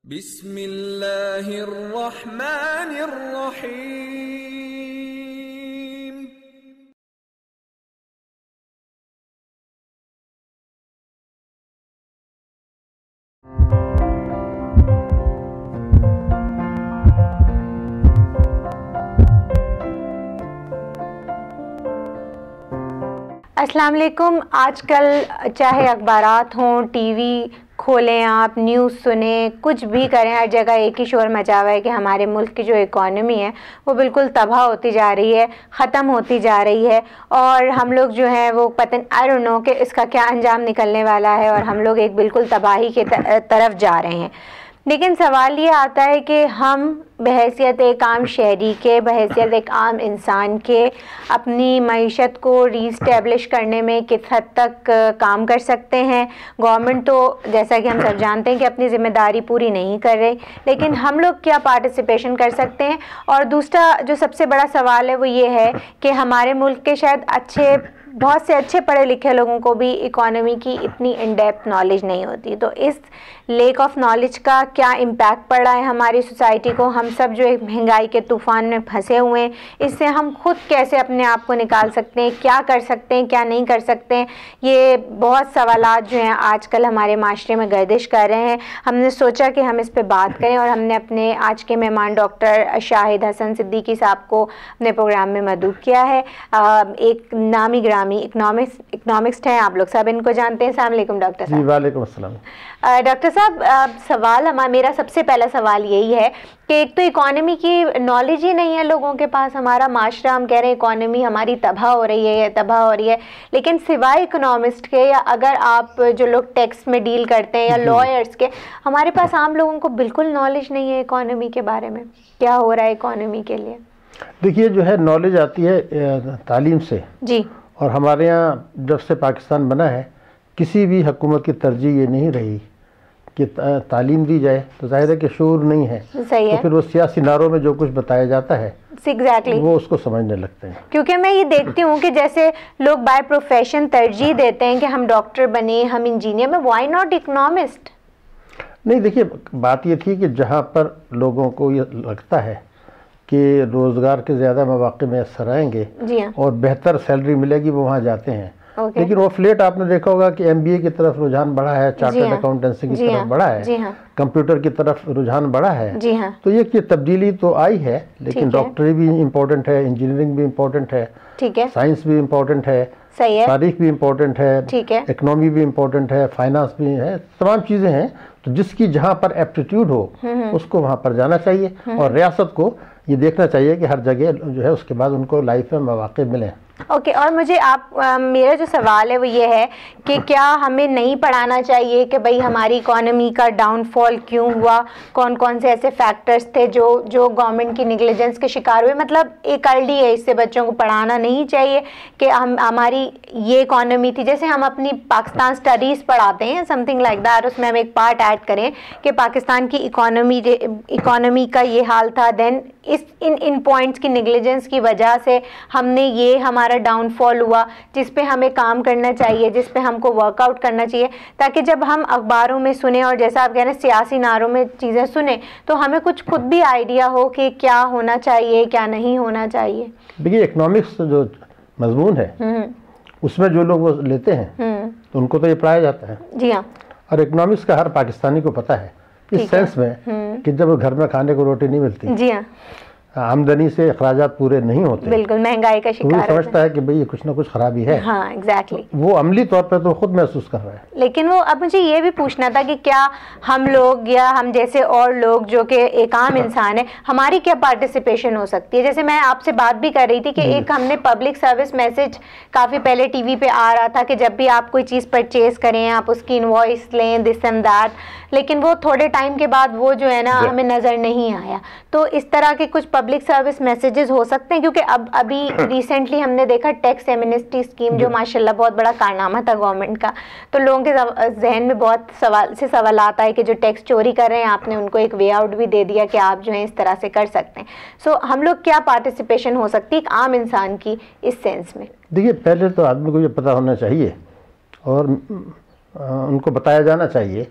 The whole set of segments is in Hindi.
बिस्मिल्लाहिर्रहमानिर्रहीम। अस्सलाम वालेकुम। आजकल चाहे अखबारात हों, टीवी खोलें, आप न्यूज़ सुने, कुछ भी करें, हर जगह एक ही शोर मचा हुआ है कि हमारे मुल्क की जो इकॉनमी है वो बिल्कुल तबाह होती जा रही है, ख़त्म होती जा रही है। और हम लोग जो हैं वो पता आई डोंट नो कि इसका क्या अंजाम निकलने वाला है और हम लोग एक बिल्कुल तबाही के तरफ जा रहे हैं। लेकिन सवाल ये आता है कि हम बहैसियत एक आम शहरी के, बहैसियत एक आम इंसान के अपनी मईशत को रीस्टैब्लिश करने में किस हद तक काम कर सकते हैं। गवर्नमेंट तो जैसा कि हम सब जानते हैं कि अपनी ज़िम्मेदारी पूरी नहीं कर रही, लेकिन हम लोग क्या पार्टिसिपेशन कर सकते हैं। और दूसरा जो सबसे बड़ा सवाल है वो ये है कि हमारे मुल्क के शायद बहुत से अच्छे पढ़े लिखे लोगों को भी इकॉनमी की इतनी इन डेप्थ नॉलेज नहीं होती। तो इस लेक ऑफ नॉलेज का क्या इम्पैक्ट पड़ रहा है हमारी सोसाइटी को। हम सब जो एक महंगाई के तूफ़ान में फंसे हुए हैं, इससे हम खुद कैसे अपने आप को निकाल सकते हैं, क्या कर सकते हैं, क्या नहीं कर सकते हैं। ये बहुत सवालात जो हैं आजकल हमारे माशरे में गर्दिश कर रहे हैं। हमने सोचा कि हम इस पे बात करें और हमने अपने आज के मेहमान डॉक्टर शाहिद हसन सिद्दीकी साहब को अपने प्रोग्राम में मदऊ किया है। एक नामी ग्रामी इकनॉमिक्स्ट हैं, आप लोग सब इनको जानते हैं। अस्सलाम वालेकुम डॉक्टर साहब। वालेकुम अस्सलाम। डॉक्टर साहब, मेरा सबसे पहला सवाल यही है कि एक तो इकॉनमी की नॉलेज ही नहीं है लोगों के पास। हमारा माशरा, हम कह रहे हैं इकॉनमी हमारी तबाह हो रही है, तबाह हो रही है, लेकिन सिवाय इकोनॉमिस्ट के या अगर आप जो लोग टैक्स में डील करते हैं या लॉयर्स के, हमारे पास आम लोगों को बिल्कुल नॉलेज नहीं है इकॉनमी के बारे में, क्या हो रहा है इकॉनमी के लिए। देखिए, जो है नॉलेज आती है तालीम से जी। और हमारे यहाँ जब से पाकिस्तान बना है किसी भी हुकूमत की तरजीह ये नहीं रही कि तालीम दी जाए। तो जाहिर है कि शऊर नहीं है, सही है। तो फिर वो सियासी नारों में जो कुछ बताया जाता है एग्जैक्टली वो उसको समझने लगते हैं। क्योंकि मैं ये देखती हूँ कि जैसे लोग बाय प्रोफेशन तरजीह देते हैं कि हम डॉक्टर बने, हम इंजीनियर में, व्हाई नॉट इकोनॉमिस्ट। नहीं, देखिए बात ये थी कि जहाँ पर लोगों को ये लगता है कि रोज़गार के ज़्यादा मौक़े मैसर आएंगे और बेहतर सैलरी मिलेगी, वो वहाँ जाते हैं। लेकिन वो फ्लेट आपने देखा होगा कि MBA की तरफ रुझान बढ़ा है, चार्टर्ड अकाउंटेंसी की तरफ बढ़ा है, कंप्यूटर की तरफ रुझान बढ़ा है। तो ये कि तब्दीली तो आई है, लेकिन डॉक्टरी भी इम्पोर्टेंट है, इंजीनियरिंग भी इम्पोर्टेंट है, साइंस भी इम्पोर्टेंट है, तारीख भी इम्पोर्टेंट है, इकनॉमी भी इम्पोर्टेंट है, फाइनेंस भी है, तमाम चीज़ें हैं। तो जिसकी जहाँ पर एप्टीट्यूड हो उसको वहाँ पर जाना चाहिए और रियासत को ये देखना चाहिए कि हर जगह जो है उसके बाद उनको लाइफ में मौक़े मिलें। ओके और मुझे मेरा जो सवाल है वो ये है कि क्या हमें नहीं पढ़ाना चाहिए कि भाई हमारी इकॉनमी का डाउनफॉल क्यों हुआ, कौन कौन से ऐसे फैक्टर्स थे जो गवर्नमेंट की नेग्लिजेंस के शिकार हुए। मतलब एक अर्ली एज से बच्चों को पढ़ाना नहीं चाहिए कि हमारी ये इकॉनमी थी। जैसे हम अपनी पाकिस्तान स्टडीज़ पढ़ाते हैं समथिंग लाइक दैट, उसमें हम एक पार्ट ऐड करें कि पाकिस्तान की इकॉनमी का ये हाल था, देन इन पॉइंट्स की नेग्लिजेंस की वजह से हमने ये हमारा डाउनफॉल हुआ, जिस पे हमें काम करना चाहिए, जिस पे हमको वर्कआउट करना चाहिए, ताकि जब हम अखबारों में सुने और जैसा आप कह रहे हैं सियासी नारों में चीज़ें सुने तो हमें कुछ खुद भी आइडिया हो कि क्या होना चाहिए, क्या नहीं होना चाहिए। देखिए, इकोनॉमिक्स जो मजमून है उसमें जो लोग वो लेते हैं तो उनको तो ये पढ़ाया जाता है। जी हाँ। और इकोनॉमिक्स का हर पाकिस्तानी को पता है इस सेंस में कि जब घर में खाने को रोटी नहीं मिलती, जी हाँ, आमदनी से अखराजात पूरे नहीं होते, बिल्कुल महंगाई का शिकार, वो समझता है कि भाई ये कुछ ना कुछ खराबी है। हाँ एग्जैक्टली। वो अमली तौर पे तो खुद महसूस कर रहा है। लेकिन वो अब मुझे ये भी पूछना था कि क्या हम लोग या हम जैसे और लोग जो कि एक आम इंसान है, हमारी क्या पार्टिसिपेशन हो सकती है। जैसे मैं आपसे बात भी कर रही थी कि एक हमने पब्लिक सर्विस मैसेज काफ़ी पहले टीवी पे आ रहा था कि जब भी आप कोई चीज़ परचेज करें आप उसकी इनवॉइस लें, दिस एंड दैट, लेकिन वो थोड़े टाइम के बाद वो जो है ना हमें नज़र नहीं आया। तो इस तरह के कुछ पब्लिक सर्विस मैसेजेस हो सकते हैं, क्योंकि अभी रिसेंटली हमने देखा टैक्स एमनेस्टी स्कीम जो माशाल्लाह बहुत बड़ा कारनामा था गवर्नमेंट का, तो लोगों के जहन में बहुत सवाल आता है कि जो टैक्स चोरी कर रहे हैं आपने उनको एक वे आउट भी दे दिया कि आप जो है इस तरह से कर सकते हैं। सो हम लोग क्या पार्टिसिपेशन हो सकती है एक आम इंसान की इस सेंस में। देखिए, पहले तो आदमी को ये पता होना चाहिए और उनको बताया जाना चाहिए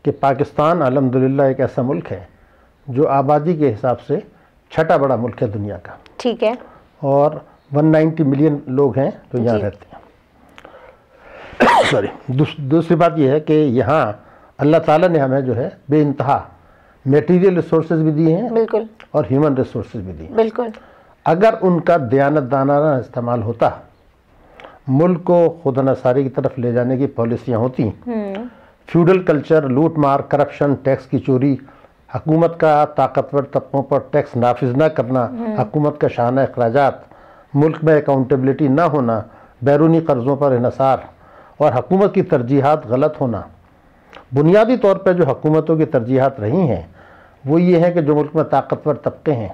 कि पाकिस्तान अल्हम्दुलिल्लाह एक ऐसा मुल्क है जो आबादी के हिसाब से छठा बड़ा मुल्क है दुनिया का। ठीक है। और 190 मिलियन लोग हैं जो यहाँ रहते हैं। सॉरी, दूसरी बात यह है कि यहाँ अल्लाह ताला ने हमें जो है बेइंतहा मटेरियल रिसोर्सेज भी दिए हैं, बिल्कुल, और ह्यूमन रिसोर्सेज भी दिए हैं, बिल्कुल। अगर उनका दयानतदाना इस्तेमाल होता, मुल्क को खुदा नसारी की तरफ ले जाने की पॉलिसियाँ होती, फ्यूडल कल्चर, लूट मार, करप्शन, टैक्स की चोरी, हुकूमत का ताकतवर तबकों पर टैक्स नाफिज न करना, हुकूमत का शाना अखराजात, मुल्क में अकाउंटेबिलिटी ना होना, बैरूनी कर्ज़ों पर इन्हसार और हुकूमत की तरजीहात गलत होना। बुनियादी तौर पर जो हुकूमतों की तरजीहात रही हैं वो ये है कि जो मुल्क में ताकतवर तबके हैं,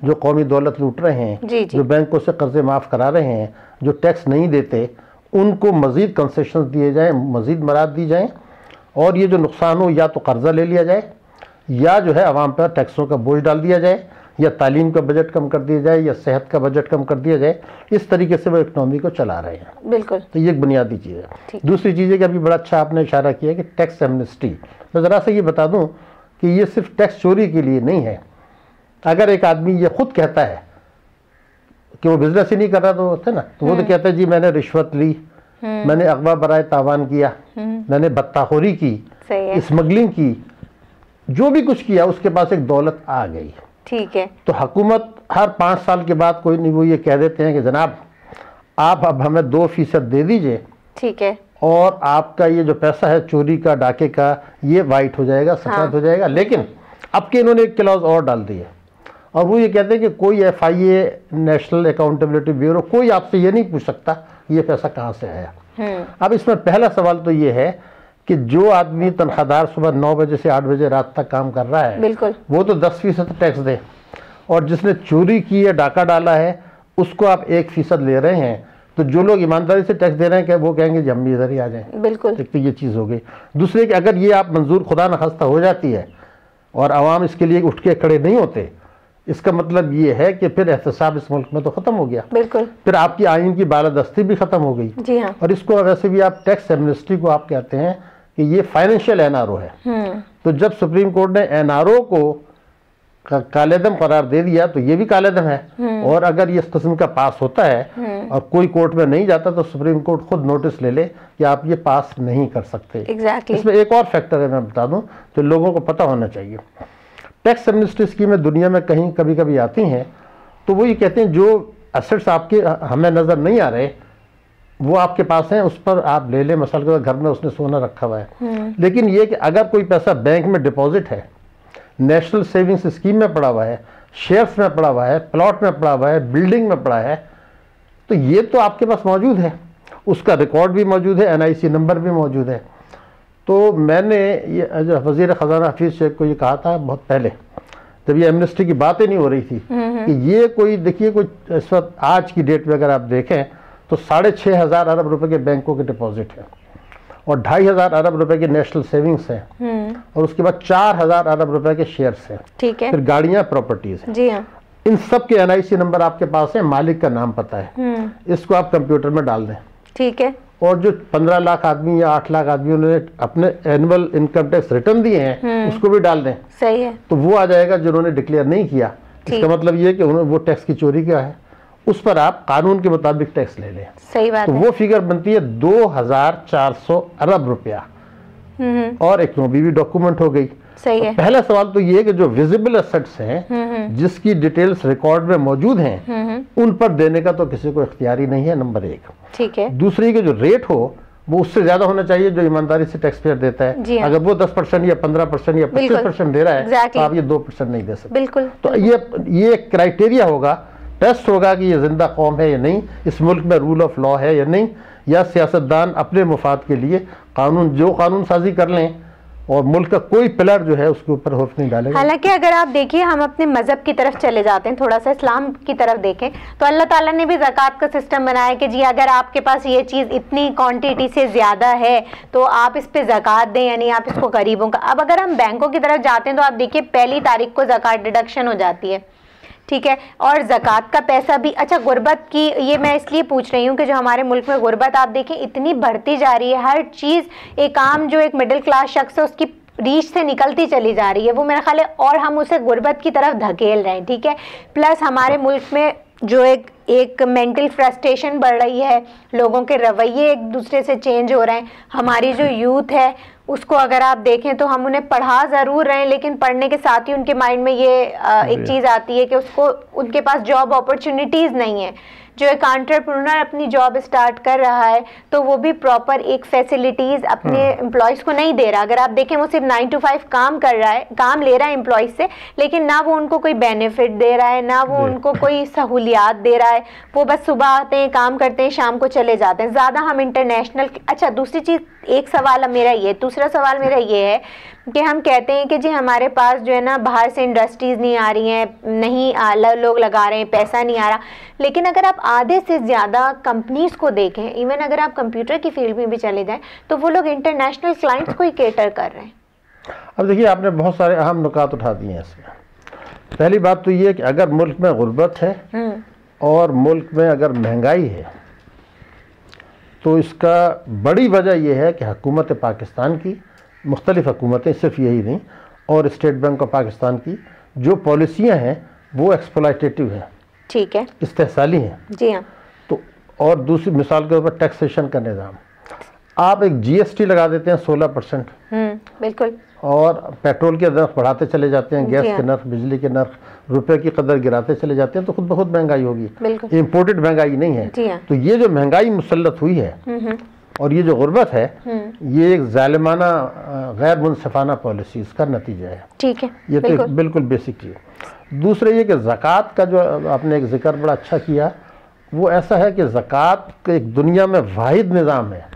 जो कौमी दौलत लूट रहे हैं, जी। जो बैंकों से कर्जे माफ़ करा रहे हैं, जो टैक्स नहीं देते, उनको मज़ीद कंसेशन दिए जाएँ, मज़ीद मराद दी जाएँ, और ये जो नुकसान हो या तो कर्जा ले लिया जाए, या जो है आवाम पर टैक्सों का बोझ डाल दिया जाए, या तालीम का बजट कम कर दिया जाए, या सेहत का बजट कम कर दिया जाए। इस तरीके से वो इकनॉमी को चला रहे हैं। बिल्कुल। तो ये एक बुनियादी चीज़ है। दूसरी चीज़ है कि अभी बड़ा अच्छा आपने इशारा किया कि टैक्स एमनेस्टी। मैं ज़रा से ये बता दूं कि ये सिर्फ टैक्स चोरी के लिए नहीं है। अगर एक आदमी ये खुद कहता है कि वो बिजनेस ही नहीं कर रहा, तो होता है ना, तो वो तो कहता है जी मैंने रिश्वत ली, मैंने अगवा बराए तावान किया, मैंने बत्ताखोरी की, स्मगलिंग की, जो भी कुछ किया, उसके पास एक दौलत आ गई। ठीक है। तो हुकूमत हर 5 साल के बाद कोई नहीं, वो ये कह देते हैं कि जनाब आप अब हमें 2% दे दीजिए, ठीक है, और आपका ये जो पैसा है चोरी का, डाके का, ये वाइट हो जाएगा, सफेद हो जाएगा। लेकिन अब के इन्होंने एक क्लॉज और डाल दी है, और वो ये कहते हैं कि कोई FIA, नेशनल अकाउंटेबिलिटी ब्यूरो, कोई आपसे ये नहीं पूछ सकता ये पैसा कहाँ से आया। अब इसमें पहला सवाल तो ये है कि जो आदमी तनख्वाहदार सुबह 9 बजे से 8 बजे रात तक काम कर रहा है, बिल्कुल, वो तो 10% टैक्स दे, और जिसने चोरी की है, डाका डाला है, उसको आप 1% ले रहे हैं। तो जो लोग ईमानदारी से टैक्स दे रहे हैं कि वो कहेंगे कि हम भी इधर ही आ जाएं। बिल्कुल। एक तो ये चीज़ हो गई। दूसरे कि अगर ये आप मंजूर खुदा न खास्ता हो जाती है और आवाम इसके लिए उठ के खड़े नहीं होते, इसका मतलब ये है कि फिर एहतसाब इस मुल्क में तो ख़त्म हो गया। बिल्कुल। फिर आपकी आइन की बालादस्ती भी ख़त्म हो गई। जी हाँ। और इसको वैसे भी आप टैक्स एमनेस्टी को आप कहते हैं कि ये फाइनेंशियल NRO है। तो जब सुप्रीम कोर्ट ने NRO को कालेदम करार दे दिया तो ये भी कालेदम है। और अगर ये इस किस्म का पास होता है और कोई कोर्ट में नहीं जाता तो सुप्रीम कोर्ट खुद नोटिस ले ले कि आप ये पास नहीं कर सकते। Exactly. इसमें एक और फैक्टर है, मैं बता दूं, जो लोगों को पता होना चाहिए। टैक्स एमनेस्टी स्कीमें दुनिया में कहीं कभी कभी आती हैं, तो वो ये कहते हैं जो एसेट्स आपके हमें नज़र नहीं आ रहे वो आपके पास हैं, उस पर आप ले लें। मसल के घर में उसने सोना रखा हुआ है, लेकिन ये कि अगर कोई पैसा बैंक में डिपॉजिट है, नेशनल सेविंग्स स्कीम में पड़ा हुआ है, शेयर्स में पड़ा हुआ है, प्लॉट में पड़ा हुआ है, बिल्डिंग में पड़ा है, तो ये तो आपके पास मौजूद है, उसका रिकॉर्ड भी मौजूद है, NIC नंबर भी मौजूद है। तो मैंने ये वज़ीर ख़जाना हफीज़ शेख को ये कहा था बहुत पहले, जब ये एमनेस्टी की बातें नहीं हो रही थी, कि ये कोई देखिए, कोई इस वक्त आज की डेट में अगर आप देखें तो 6,500 अरब रुपए के बैंकों के डिपॉजिट है, और 2,500 अरब रुपए के नेशनल सेविंग्स हैं, और उसके बाद 4,000 अरब रुपए के शेयर्स हैं। ठीक है। फिर गाड़ियां, प्रॉपर्टीज हैं। जी हाँ। इन सब के NIC नंबर आपके पास है, मालिक का नाम पता है, इसको आप कंप्यूटर में डाल दें। ठीक है। और जो 15 लाख आदमी या 8 लाख आदमियों ने अपने एनुअल इनकम टैक्स रिटर्न दिए हैं, उसको भी डाल दें। सही है। तो वो आ जाएगा जिन्होंने डिक्लेयर नहीं किया। इसका मतलब ये कि उन्होंने वो टैक्स की चोरी किया है, उस पर आप कानून के मुताबिक टैक्स ले लें। सही बात तो है। वो फिगर बनती है 2,400 अरब रुपया, और इकोनॉमी भी डॉक्यूमेंट हो गई। सही है। पहला सवाल तो ये है कि जो विजिबल एसेट्स हैं, जिसकी डिटेल्स रिकॉर्ड में मौजूद हैं, उन पर देने का तो किसी को इख्तियारी नहीं है, नंबर 1। ठीक है। दूसरी के जो रेट हो वो उससे ज्यादा होना चाहिए जो ईमानदारी से टैक्स पेयर देता है। अगर वो 10% या 15% या 25% दे रहा है, तो आप ये 2% नहीं दे सकते। बिल्कुल। तो ये क्राइटेरिया होगा, टेस्ट होगा कि ये जिंदा कौम है या नहीं, इस मुल्क में रूल ऑफ लॉ है या नहीं, या सियासतदान अपने मुफाद के लिए कानून साजी कर लें और मुल्क का कोई पिलर जो है उसके ऊपर हौफ नहीं डालेगा। हालांकि अगर आप देखिए, हम अपने मजहब की तरफ चले जाते हैं, थोड़ा सा इस्लाम की तरफ देखें, तो अल्लाह ताला ने भी ज़कात का सिस्टम बनाया कि जी अगर आपके पास ये चीज़ इतनी क्वांटिटी से ज़्यादा है तो आप इस पे ज़कात दें, यानी आप इसको गरीबों का। अब अगर हम बैंकों की तरफ जाते हैं तो आप देखिए 1 तारीख को ज़कात डिडक्शन हो जाती है, ठीक है। और ज़कात का पैसा भी, अच्छा गुर्बत की ये मैं इसलिए पूछ रही हूँ कि जो हमारे मुल्क में गुर्बत आप देखें इतनी बढ़ती जा रही है, हर चीज़, एक आम जो एक मिडिल क्लास शख्स है उसकी रीच से निकलती चली जा रही है, वो मेरा ख्याल है, और हम उसे गुर्बत की तरफ धकेल रहे हैं, ठीक है। प्लस हमारे मुल्क में जो एक मेंटल फ्रस्ट्रेशन बढ़ रही है, लोगों के रवैये एक दूसरे से चेंज हो रहे हैं। हमारी जो यूथ है उसको अगर आप देखें तो हम उन्हें पढ़ा ज़रूर रहे हैं, लेकिन पढ़ने के साथ ही उनके माइंड में ये एक चीज़ आती है कि उसको उनके पास जॉब अपॉर्चुनिटीज़ नहीं है। जो एक एंटरप्रेन्योर अपनी जॉब स्टार्ट कर रहा है तो वो भी प्रॉपर एक फैसिलिटीज़ अपने एम्प्लॉयज़ को नहीं दे रहा। अगर आप देखें वो सिर्फ 9 to 5 काम कर रहा है, काम ले रहा है एम्प्लॉयज़ से, लेकिन ना वो उनको कोई बेनिफिट दे रहा है, ना वो उनको कोई सहूलियात दे रहा है। वो बस सुबह आते हैं, काम करते हैं, शाम को चले जाते हैं। ज़्यादा हम इंटरनेशनल। अच्छा, दूसरी चीज़, एक सवाल मेरा ये, दूसरा सवाल मेरा ये है कि हम कहते हैं कि जी हमारे पास जो है ना बाहर से इंडस्ट्रीज़ नहीं आ रही हैं, नहीं लोग लगा रहे हैं, पैसा नहीं आ रहा। लेकिन अगर आप आधे से ज़्यादा कंपनीज़ को देखें, इवन अगर आप कंप्यूटर की फील्ड में भी चले जाएं, तो वो लोग इंटरनेशनल क्लाइंट्स को ही केटर कर रहे हैं। अब देखिए, आपने बहुत सारे अहम नुकात उठा दिए हैं इसमें। पहली बात तो ये कि अगर मुल्क में गुर्बत है और मुल्क में अगर महंगाई है, तो इसका बड़ी वजह यह है कि हुकूमत पाकिस्तान की, मुख्तलिफ हुकूमतें, सिर्फ यही नहीं, और स्टेट बैंक ऑफ पाकिस्तान की जो पॉलिसियाँ हैं वो एक्सप्लॉयटेटिव हैं, ठीक है, इस्तेहसाली हैं। जी हाँ। तो और दूसरी मिसाल के तौर पर टैक्सेशन का निज़ाम, आप एक GST लगा देते हैं 16%, बिल्कुल, और पेट्रोल के नर्ख बढ़ाते चले जाते हैं, गैस के नर्ख, बिजली के नर्ख, रुपए की कदर गिराते चले जाते हैं, तो खुद बहुत महंगाई होगी। इम्पोर्टेड महंगाई नहीं है। तो ये जो महंगाई मुसल्लत हुई है और ये जो गुर्बत है, ये एक जालिमाना गैर मुनसिफाना पॉलिसीज़ का नतीजा है, ठीक है। ये तो बिल्कुल बेसिक चीज़। दूसरे ये कि ज़कात का जो आपने एक जिक्र बड़ा अच्छा किया, वो ऐसा है कि ज़कात एक दुनिया में वाहिद निज़ाम है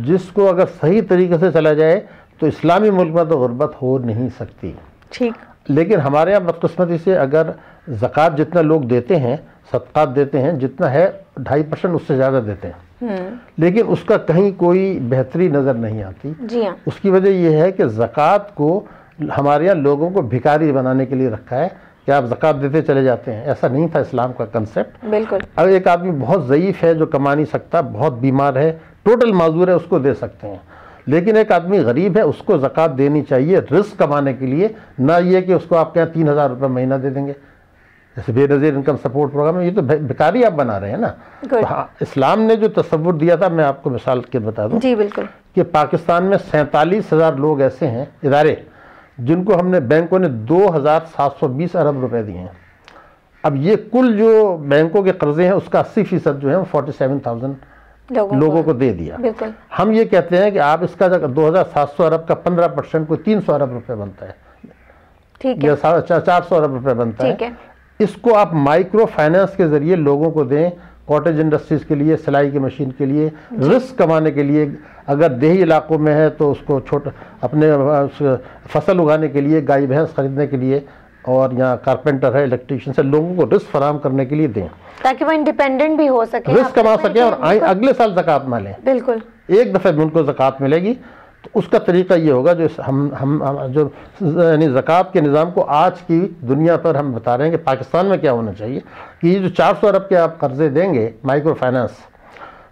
जिसको अगर सही तरीके से चला जाए तो इस्लामी मुल्क में तो गुर्बत हो नहीं सकती, ठीक। लेकिन हमारे यहाँ बदकिस्मती से अगर ज़कात जितना लोग देते हैं, सदक़ात देते हैं, जितना है 2.5% उससे ज़्यादा देते हैं, लेकिन उसका कहीं कोई बेहतरी नज़र नहीं आती। जी हाँ। उसकी वजह यह है कि ज़कात को हमारे यहाँ लोगों को भिखारी बनाने के लिए रखा है कि आप ज़कात देते चले जाते हैं। ऐसा नहीं था इस्लाम का कंसेप्ट। बिल्कुल। अब एक आदमी बहुत ज़ईफ़ है, जो कमा नहीं सकता, बहुत बीमार है, टोटल माजूर है, उसको दे सकते हैं, लेकिन एक आदमी गरीब है, उसको ज़कात देनी चाहिए रिस्क कमाने के लिए, ना ये कि उसको आप क्या 3,000 रुपये महीना दे देंगे, जैसे बेनज़ीर इनकम सपोर्ट प्रोग्राम है। ये तो भिखारी आप बना रहे हैं ना। तो हाँ, इस्लाम ने जो तसव्वुर दिया था, मैं आपको मिसाल के बता दूं, जी बिल्कुल, कि पाकिस्तान में 47,000 लोग ऐसे हैं, इदारे, जिनको हमने, बैंकों ने 2,720 अरब रुपए दिए हैं। अब ये कुल जो बैंकों के कर्जे हैं उसका 80% जो है वो 47,000 लोगों को दे दिया। हम ये कहते हैं कि आप इसका 2,700 अरब का 15% कोई 300 अरब रुपए बनता है, ठीक है, 400 अरब रुपए बनता है। इसको आप माइक्रो फाइनेंस के जरिए लोगों को दें, कॉटेज इंडस्ट्रीज के लिए, सिलाई की मशीन के लिए, रिस्क कमाने के लिए। अगर देही इलाकों में है तो उसको छोटा अपने फसल उगाने के लिए, गाय भैंस खरीदने के लिए, और यहाँ कारपेंटर है, इलेक्ट्रीशियन से, लोगों को रिस्क फराहम करने के लिए दें, ताकि वो इंडिपेंडेंट भी हो सके, रिस्क कमा सके और अगले साल ज़कात ना लें। बिल्कुल, एक दफ़े में उनको ज़कात मिलेगी। तो उसका तरीका ये होगा, जो हम जो यानी ज़कात के निज़ाम को आज की दुनिया पर हम बता रहे हैं कि पाकिस्तान में क्या होना चाहिए, कि ये जो 400 अरब के आप कर्जे देंगे माइक्रो फाइनेंस,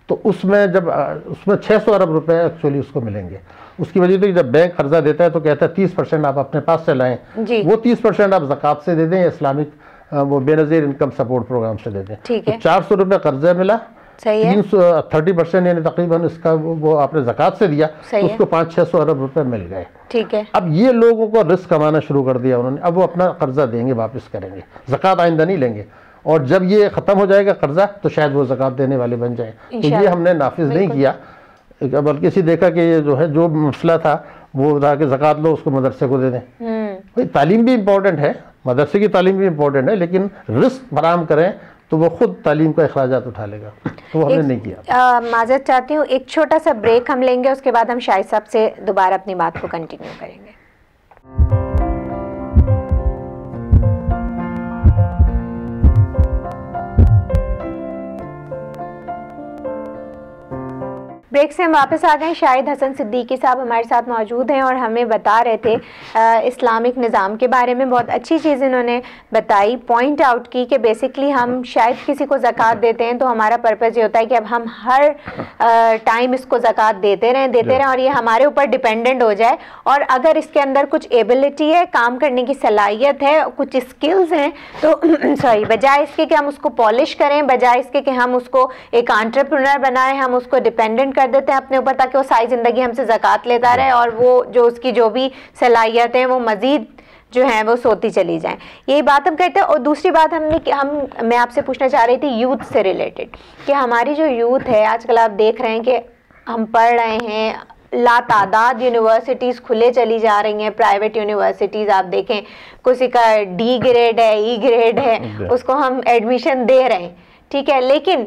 तो उसमें जब उसमें 600 अरब रुपए एक्चुअली उसको मिलेंगे। उसकी वजह तो जब बैंक कर्जा देता है तो कहता है 30% आप अपने पास से लाएं, वो 30% आप ज़कात से दे दें, इस्लामिक वो बेनज़ीर इनकम सपोर्ट प्रोग्राम से दे दें। तो 400 रुपये कर्जा मिला, 30% यानी तकरीबन इसका वो आपने ज़कात से दिया, तो उसको 500-600 अरब रुपए मिल गए, ठीक है। अब ये लोगों को रिस्क कमाना शुरू कर दिया उन्होंने। अब वो अपना कर्जा देंगे, वापस करेंगे, ज़कात आइंदा नहीं लेंगे, और जब ये ख़त्म हो जाएगा कर्जा तो शायद वो ज़कात देने वाले बन जाए। तो ये हमने नाफिज नहीं किया, बल्कि इसी देखा कि ये जो है, जो मसला था वो था कि ज़कात लो, उसको मदरसे को दे दें। भाई तालीम भी इम्पोर्टेंट है, मदरसे की तालीम भी इम्पोर्टेंट है, लेकिन रिस्क फराहम करें तो वो खुद तालीम का अखराजात उठा लेगा। तो हमने नहीं किया। माज़रत चाहती हूँ, एक छोटा सा ब्रेक हम लेंगे, उसके बाद हम शाहिद साहब से दोबारा अपनी बात को कंटिन्यू करेंगे। ब्रेक से हम वापस आ गए। शाहिद हसन सिद्दीकी साहब हमारे साथ मौजूद हैं और हमें बता रहे थे इस्लामिक निज़ाम के बारे में। बहुत अच्छी चीज़ इन्होंने बताई, पॉइंट आउट की कि बेसिकली हम शायद किसी को ज़कात देते हैं तो हमारा पर्पज़ ये होता है कि अब हम हर टाइम इसको ज़कात देते रहें और ये हमारे ऊपर डिपेंडेंट हो जाए। और अगर इसके अंदर कुछ एबिलिटी है, काम करने की सलाहियत है, कुछ स्किल्स हैं, तो सॉरी, बजाय इसके कि हम उसको पॉलिश करें, बजाय इसके कि हम उसको एक एंटरप्रेन्योर बनाएं, हम उसको डिपेंडेंट कर देते हैं अपने ऊपर ताकि वो सारी ज़िंदगी हमसे ज़कात लेता रहे और वो जो उसकी जो भी सलाहियत है वो मज़ीद जो है वो सोती चली जाएं। यही बात हम कहते हैं। और दूसरी बात मैं आपसे पूछना चाह रही थी यूथ से रिलेटेड कि हमारी जो यूथ है आजकल आप देख रहे हैं कि हम पढ़ रहे हैं, लातादाद यूनिवर्सिटीज़ खुले चली जा रही हैं, प्राइवेट यूनिवर्सिटीज़ आप देखें, किसी का D ग्रेड है, E ग्रेड है, उसको हम एडमिशन दे रहे हैं, ठीक है, लेकिन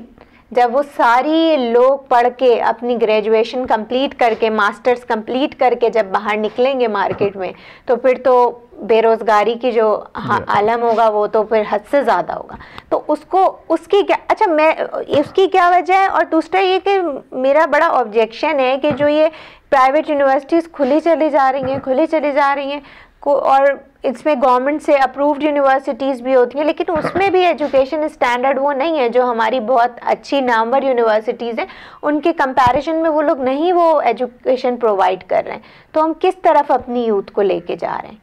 जब वो सारी लोग पढ़ के अपनी ग्रेजुएशन कंप्लीट करके, मास्टर्स कंप्लीट करके जब बाहर निकलेंगे मार्केट में, तो फिर तो बेरोज़गारी की जो आलम होगा वो तो फिर हद से ज़्यादा होगा। तो उसकी क्या, अच्छा, उसकी क्या वजह है? और दूसरा ये कि मेरा बड़ा ऑब्जेक्शन है कि जो ये प्राइवेट यूनिवर्सिटीज़ खुली चली जा रही हैं और इसमें गवर्नमेंट से अप्रूव्ड यूनिवर्सिटीज़ भी होती हैं, लेकिन उसमें भी एजुकेशन स्टैंडर्ड वो नहीं है जो हमारी बहुत अच्छी नामवर यूनिवर्सिटीज़ हैं, उनके कंपैरिजन में वो लोग नहीं वो एजुकेशन प्रोवाइड कर रहे हैं। तो हम किस तरफ अपनी यूथ को लेके जा रहे हैं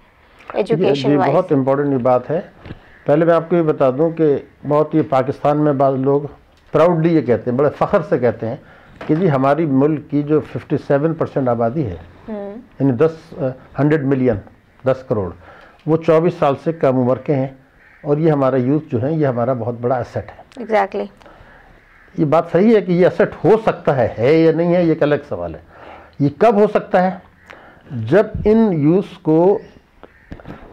एजुकेशन वाइज? बहुत इम्पोर्टेंट बात है। पहले मैं आपको ये बता दूं कि बहुत ये पाकिस्तान में बाद लोग प्राउडली ये कहते हैं, बड़े फ़ख्र से कहते हैं कि जी हमारी मुल्क की जो 57% आबादी है, यानी 100 मिलियन, 10 करोड़, वो 24 साल से कम उम्र के हैं और ये हमारा यूथ जो है ये हमारा बहुत बड़ा एसेट है। एग्जैक्टली। ये बात सही है कि ये एसेट हो सकता है या नहीं है, ये एक अलग सवाल है। ये कब हो सकता है? जब इन यूथ को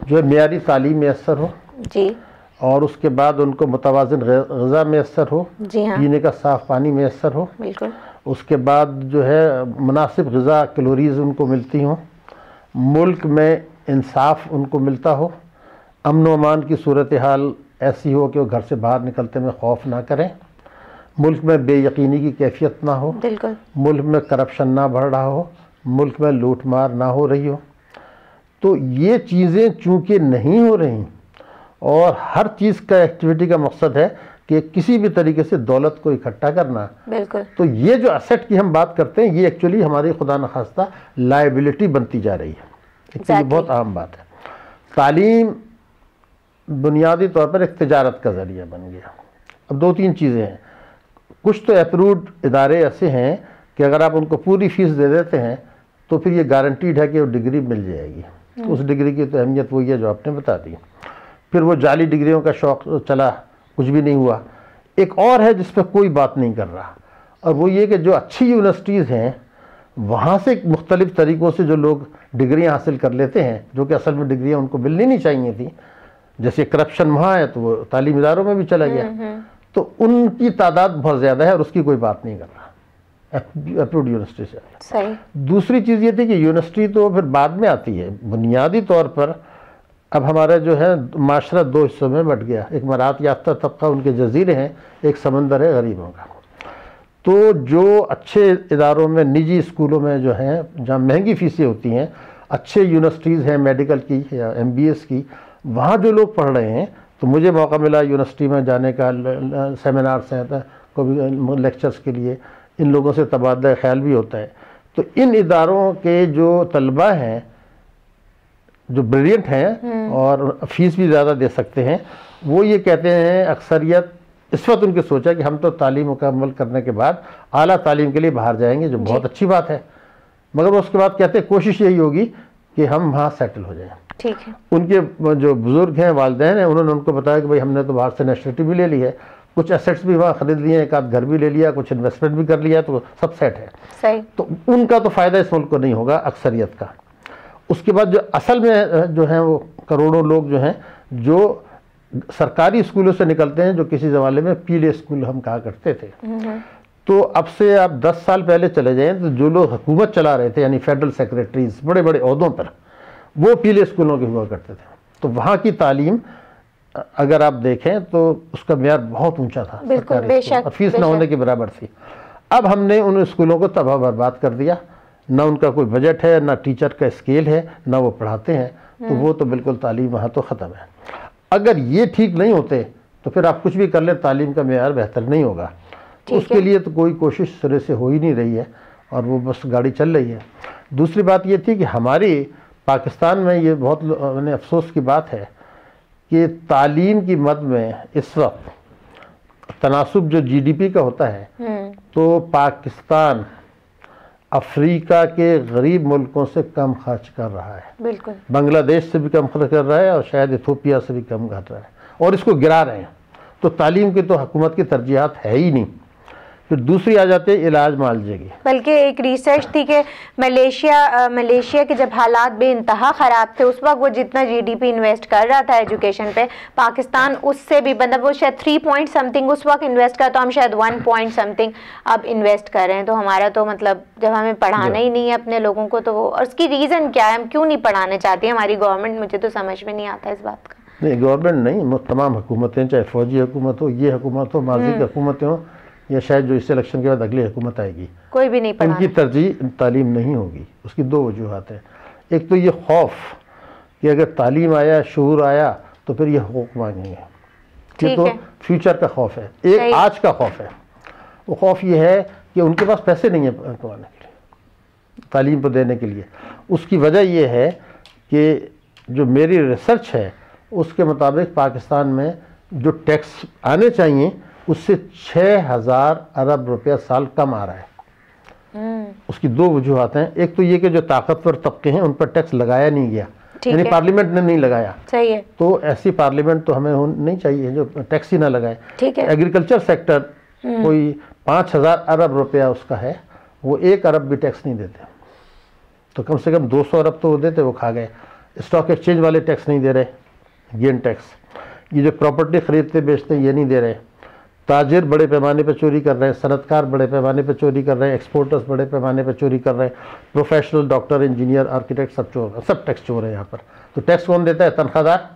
जो है मेयारी तालीम मैसर हो जी, और उसके बाद उनको मुतवाज़िन ग़िज़ा मैसर हो, जी हाँ, पीने का साफ़ पानी मैसर हो, बिल्कुल, उसके बाद जो है मुनासिब ग़िज़ा कैलोरीज़ उनको मिलती हों, मुल्क में इंसाफ उनको मिलता हो, अमन व अमान की सूरत हाल ऐसी हो कि वो घर से बाहर निकलते में खौफ ना करें, मुल्क में बेयकीनी की कैफियत ना हो, बिल्कुल, मुल्क में करप्शन ना बढ़ रहा हो, मुल्क में लूट मार ना हो रही हो। तो ये चीज़ें चूँकि नहीं हो रही और हर चीज़ का एक्टिविटी का मकसद है कि किसी भी तरीके से दौलत को इकट्ठा करना, बिल्कुल, तो ये जो एसेट की हम बात करते हैं ये एक्चुअली हमारी खुदा न खास्ता लायबिलिटी बनती जा रही है। ये बहुत अहम बात है। तालीम बुनियादी तौर पर एक तिजारत का ज़रिया बन गया। अब 2-3 चीज़ें हैं। कुछ तो अप्रूव्ड इदारे ऐसे हैं कि अगर आप उनको पूरी फ़ीस दे देते हैं तो फिर ये गारंटीड है कि वो डिग्री मिल जाएगी। तो उस डिग्री की तो अहमियत वही है जो आपने बता दी। फिर वो जाली डिग्रियों का शौक़ चला, कुछ भी नहीं हुआ। एक और है जिस पर कोई बात नहीं कर रहा, और वो ये कि जो अच्छी यूनिवर्सिटीज़ हैं वहाँ से मुख्तलिफ़ तरीक़ों से जो लोग डिग्रियाँ हासिल कर लेते हैं, जो कि असल में डिग्रियाँ उनको मिलनी नहीं चाहिए थी, जैसे करप्शन वहाँ है तो वो तालीम इदारों में भी चला गया, तो उनकी तादाद बहुत ज़्यादा है और उसकी कोई बात नहीं कर रहा अप्रूव्ड यूनिवर्सिटी से। सही। दूसरी चीज़ ये थी कि यूनिवर्सिटी तो फिर बाद में आती है। बुनियादी तौर पर अब हमारा जो है माशरा 2 हिस्सों में बट गया। एक मराहत याफ्ता तबका, उनके जजीरे हैं, एक समंदर है गरीबों का। तो जो अच्छे इदारों में, निजी स्कूलों में जो हैं, जहाँ महंगी फ़ीसें होती हैं, अच्छे यूनिवर्सिटीज़ हैं मेडिकल की या MBS की, वहाँ जो लोग पढ़ रहे हैं, तो मुझे मौका मिला यूनिवर्सिटी में जाने का, सेमिनार्स हैं, कभी लेक्चर्स के लिए, इन लोगों से तबादला ख्याल भी होता है। तो इन इदारों के जो तलबा हैं जो ब्रिलियंट हैं और फ़ीस भी ज़्यादा दे सकते हैं, वो ये कहते हैं, अक्सरियत इस वक्त उनकी सोचा कि हम तो तालीम मुकम्मल करने के बाद आला तालीम के लिए बाहर जाएंगे, जो बहुत अच्छी बात है, मगर उसके बाद कहते हैं कोशिश यही होगी कि हम वहाँ सेटल हो जाएं। ठीक है। उनके जो बुज़ुर्ग हैं, वालिदैन हैं, उन्होंने उनको बताया कि भाई हमने तो बाहर से नेशनलिटी भी ले ली है, कुछ एसेट्स भी वहाँ ख़रीद लिए, एक आध घर भी ले लिया, कुछ इन्वेस्टमेंट भी कर लिया, तो सब सेट है। सही। तो उनका तो फ़ायदा इस मुल्क को नहीं होगा, अक्सरियत का। उसके बाद जो असल में जो हैं वो करोड़ों लोग जो हैं, जो सरकारी स्कूलों से निकलते हैं, जो किसी ज़माने में पीले स्कूल हम कहा करते थे, तो अब से आप 10 साल पहले चले जाएं तो जो लोग हुकूमत चला रहे थे, यानी फेडरल सेक्रेटरीज बड़े बड़े ओहदों पर, वो पीले स्कूलों के हुआ करते थे। तो वहाँ की तालीम अगर आप देखें तो उसका मेयार बहुत ऊंचा था, बिल्कुल, बेशक, फीस ना होने के बराबर थी। अब हमने उन स्कूलों को तबाह बर्बाद कर दिया, ना उनका कोई बजट है, ना टीचर का स्केल है, ना वो पढ़ाते हैं, तो वो तो बिल्कुल तालीम वहाँ तो ख़त्म है। अगर ये ठीक नहीं होते तो फिर आप कुछ भी कर लें, तालीम का मेयार बेहतर नहीं होगा। उसके लिए तो कोई कोशिश सिरे से हो ही नहीं रही है और वो बस गाड़ी चल रही है। दूसरी बात ये थी कि हमारी पाकिस्तान में ये बहुत अफसोस की बात है कि तालीम की मद में इस वक्त तनासुब जो जीडीपी का होता है, तो पाकिस्तान अफ्रीका के गरीब मुल्कों से कम खर्च कर रहा है। बिल्कुल, बांग्लादेश से भी कम खर्च कर रहा है और शायद इथोपिया से भी कम कर रहा है, और इसको गिरा रहे हैं। तो तालीम की तो हुकूमत की तरजीहात है ही नहीं। फिर दूसरी आ जाती है इलाज मुआवजे की। बल्कि एक रिसर्च थी कि मलेशिया के जब हालात बेइंतहा ख़राब थे, उस वक्त वो जितना जीडीपी इन्वेस्ट कर रहा था एजुकेशन पे, पाकिस्तान उससे भी, मतलब वो शायद 3 पॉइंट समथिंग उस वक्त इन्वेस्ट कर, तो हम शायद 1 पॉइंट समथिंग अब इन्वेस्ट कर रहे हैं। तो हमारा तो मतलब जब हमें पढ़ाना ही नहीं है अपने लोगों को, तो वो, और उसकी रीज़न क्या है, हम क्यों नहीं पढ़ाना चाहती हमारी गवर्नमेंट, मुझे तो समझ में नहीं आता इस बात का। नहीं, गवर्नमेंट नहीं, तमाम हुकूमतें, चाहे फौजी हुकूमत हो, ये हुकूमत हो, माजी की हुकूमतें हो, या शायद जो इस इलेक्शन के बाद अगली हुकूमत आएगी, कोई भी नहीं पढ़ा, उनकी तरजीह तालीम नहीं होगी। उसकी 2 वजूहात हैं। एक तो ये खौफ कि अगर तालीम आया, शऊर आया, तो फिर ये हकूक़ मांगेंगे, ये तो फ्यूचर का खौफ है। एक आज का खौफ है, वो खौफ ये है कि उनके पास पैसे नहीं है कमाने के लिए, तालीम पर देने के लिए। उसकी वजह ये है कि जो मेरी रिसर्च है उसके मुताबिक पाकिस्तान में जो टैक्स आने चाहिए उससे 6000 अरब रुपया साल कम आ रहा है। उसकी 2 वजूहात हैं। एक तो ये कि जो ताकतवर तबके हैं उन पर टैक्स लगाया नहीं गया, यानी पार्लियामेंट ने नहीं लगाया। सही है। तो ऐसी पार्लियामेंट तो हमें नहीं चाहिए जो टैक्स ही ना लगाए। ठीक है। एग्रीकल्चर सेक्टर कोई 5000 अरब रुपया उसका है, वो 1 अरब भी टैक्स नहीं देते, तो कम से कम 200 अरब तो वो देते, वो खा गए। स्टॉक एक्सचेंज वाले टैक्स नहीं दे रहे, गेन टैक्स। ये जो प्रॉपर्टी खरीदते बेचते हैं ये नहीं दे रहे। ताजिर बड़े पैमाने पर चोरी कर रहे हैं, सनतकार बड़े पैमाने पर चोरी कर रहे हैं, एक्सपोर्टर्स बड़े पैमाने पर चोरी कर रहे हैं, प्रोफेशनल डॉक्टर, इंजीनियर, आर्किटेक्ट सब चोर, सब टैक्स चोर है यहाँ पर। तो टैक्स कौन देता है? तनख्वाहदार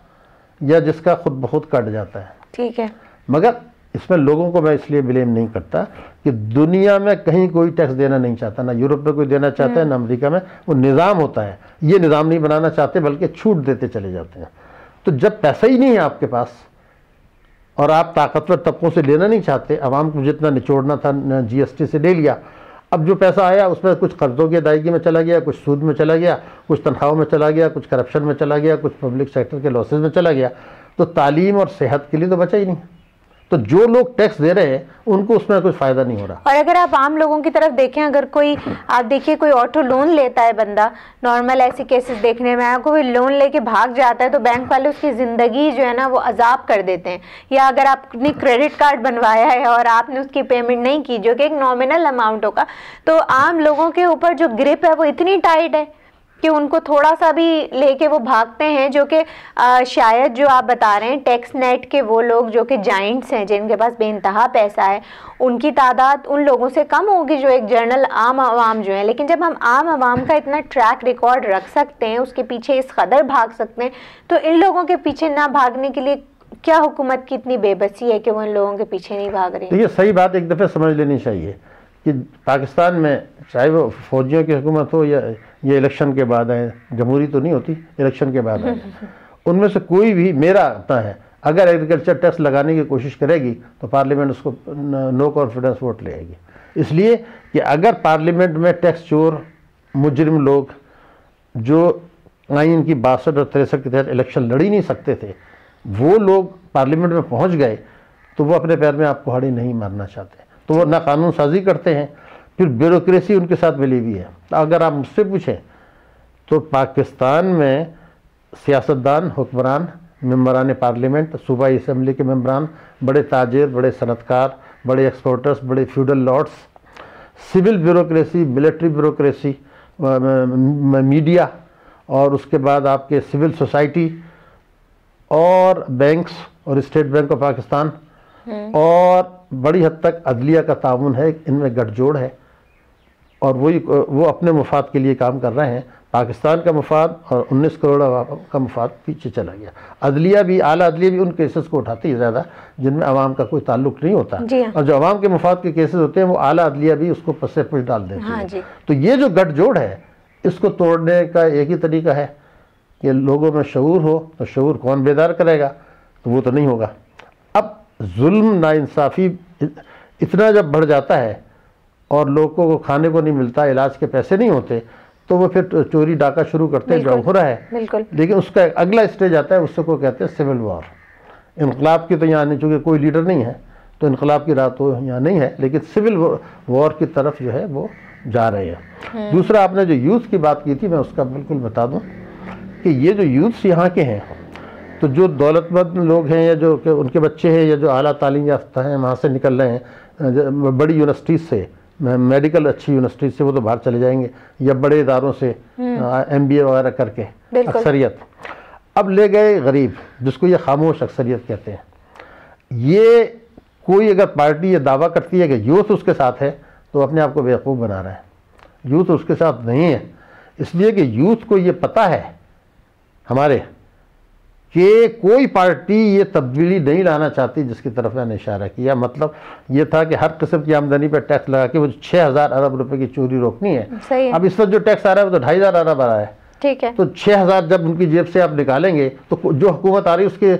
या जिसका खुद बहुत कट जाता है। ठीक है। मगर इसमें लोगों को मैं इसलिए ब्लेम नहीं करता कि दुनिया में कहीं कोई टैक्स देना नहीं चाहता, ना यूरोप में कोई देना चाहता है, ना अमेरिका में। वो निज़ाम होता है, ये निज़ाम नहीं बनाना चाहते बल्कि छूट देते चले जाते हैं। तो जब पैसा ही नहीं है आपके पास और आप ताकतवर तबकों से लेना नहीं चाहते, आवाम को जितना निचोड़ना था जीएसटी से ले लिया, अब जो पैसा आया उसमें कुछ कर्जों की अदायगी में चला गया, कुछ सूद में चला गया, कुछ तनख्वाहों में चला गया, कुछ करप्शन में चला गया, कुछ पब्लिक सेक्टर के लॉसेज में चला गया, तो तालीम और सेहत के लिए तो बचा ही नहीं। तो जो लोग टैक्स दे रहे हैं उनको उसमें कुछ फ़ायदा नहीं हो रहा। और अगर आप आम लोगों की तरफ देखें, अगर कोई, आप देखिए कोई ऑटो लोन लेता है बंदा, नॉर्मल ऐसे केसेस देखने में आया, कोई लोन लेके भाग जाता है तो बैंक वाले उसकी ज़िंदगी जो है ना वो अजाब कर देते हैं। या अगर आपने क्रेडिट कार्ड बनवाया है और आपने उसकी पेमेंट नहीं की, जो कि एक नॉमिनल अमाउंट होगा, तो आम लोगों के ऊपर जो ग्रिप है वो इतनी टाइट है कि उनको थोड़ा सा भी लेके वो भागते हैं। जो कि शायद जो आप बता रहे हैं टैक्स नेट के वो लोग जो कि जाइंट्स हैं, जिनके पास बेइंतहा पैसा है, उनकी तादाद उन लोगों से कम होगी जो एक जनरल आम आवाम जो है। लेकिन जब हम आम आवाम का इतना ट्रैक रिकॉर्ड रख सकते हैं, उसके पीछे इस कदर भाग सकते हैं, तो इन लोगों के पीछे ना भागने के लिए क्या हुकूमत की इतनी बेबसी है कि वो इन लोगों के पीछे नहीं भाग रही? ये सही बात एक दफ़े समझ लेनी चाहिए कि पाकिस्तान में चाहे वो फौजियों की हुकूमत हो या ये इलेक्शन के बाद आए, जमहूरी तो नहीं होती, इलेक्शन के बाद आए, उनमें से कोई भी, मेरा आता है, अगर एग्रीकल्चर टैक्स लगाने की कोशिश करेगी तो पार्लियामेंट उसको नो कॉन्फिडेंस वोट ले आएगी। इसलिए कि अगर पार्लियामेंट में टैक्स चोर मुजरिम लोग जो आइन की 62 और 63 के तहत इलेक्शन लड़ ही नहीं सकते थे, वो लोग पार्लियामेंट में पहुँच गए तो वो अपने पैर में आप कुहाड़ी नहीं मारना चाहते, तो वो ना कानून साजी करते हैं, फिर ब्यूरोक्रेसी उनके साथ मिली हुई है। अगर आप मुझसे पूछें तो पाकिस्तान में सियासतदान, हुक्मरान, मेंबरान पार्लियामेंट, सूबाई असम्बली के मेंबरान, बड़े ताजिर, बड़े सनतकार, बड़े एक्सपोर्टर्स, बड़े feudal lords, civil bureaucracy, military bureaucracy, media, और उसके बाद आपके सिविल सोसाइटी और बैंक्स और स्टेट बैंक ऑफ पाकिस्तान, और बड़ी हद तक अदलिया का ताउन है, इनमें गठजोड़ है और वो अपने मुफाद के लिए काम कर रहे हैं। पाकिस्तान का मफाद और 19 करोड़ आवाम का मफाद पीछे चला गया। अदलिया भी, आला अदलिया भी उन केसेस को उठाती है ज़्यादा जिनमें आवाम का कोई ताल्लुक नहीं होता, और जो आवाम के मफाद के केसेस होते हैं वो आला अदलिया भी उसको पस्से पुश डाल देती है। तो ये जो गठजोड़ है इसको तोड़ने का एक ही तरीका है कि लोगों में शऊर हो। तो शऊर कौन बेदार करेगा? तो वो तो नहीं होगा। अब जुल्म, नाइंसाफ़ी इतना जब बढ़ जाता है और लोगों को खाने को नहीं मिलता, इलाज के पैसे नहीं होते, तो वो फिर चोरी डाका शुरू करते हैं, जो हो रहा है। लेकिन उसका अगला स्टेज आता है, उसको कहते हैं सिविल वॉर। इनकलाब की तो यहाँ नहीं, चूँकि कोई लीडर नहीं है तो इनकलाब की राह तो यहाँ नहीं है, लेकिन सिविल वॉर की तरफ जो है वो जा रहे हैं। दूसरा, आपने जो यूथ की बात की थी, मैं उसका बिल्कुल बता दूं कि ये जो यूथ यहाँ के हैं, तो जो दौलतमंद लोग हैं या जो उनके बच्चे हैं या जो आला तालीम याफ्ता हैं, वहाँ से निकल रहे हैं बड़ी यूनिवर्सिटीज़ से, मेडिकल अच्छी यूनिवर्सिटीज़ से, वो तो बाहर चले जाएंगे, या बड़े इदारों से MBA वगैरह करके अक्सरियत। अब ले गए गरीब, जिसको ये खामोश अक्सरियत कहते हैं। ये कोई अगर पार्टी ये दावा करती है कि यूथ उसके साथ है तो अपने आप को बेवकूफ़ बना रहा है। यूथ उसके साथ नहीं है, इसलिए कि यूथ को ये पता है हमारे कि कोई पार्टी ये तब्दीली नहीं लाना चाहती जिसकी तरफ मैंने इशारा किया। मतलब ये था कि हर किस्म की आमदनी पर टैक्स लगा के वो 6000 अरब रुपए की चोरी रोकनी है। अब इस वक्त जो टैक्स आ रहा है वो तो 2500 अरब आ रहा है, ठीक है। तो 6000 जब उनकी जेब से आप निकालेंगे तो जो हुकूमत आ रही है उसके,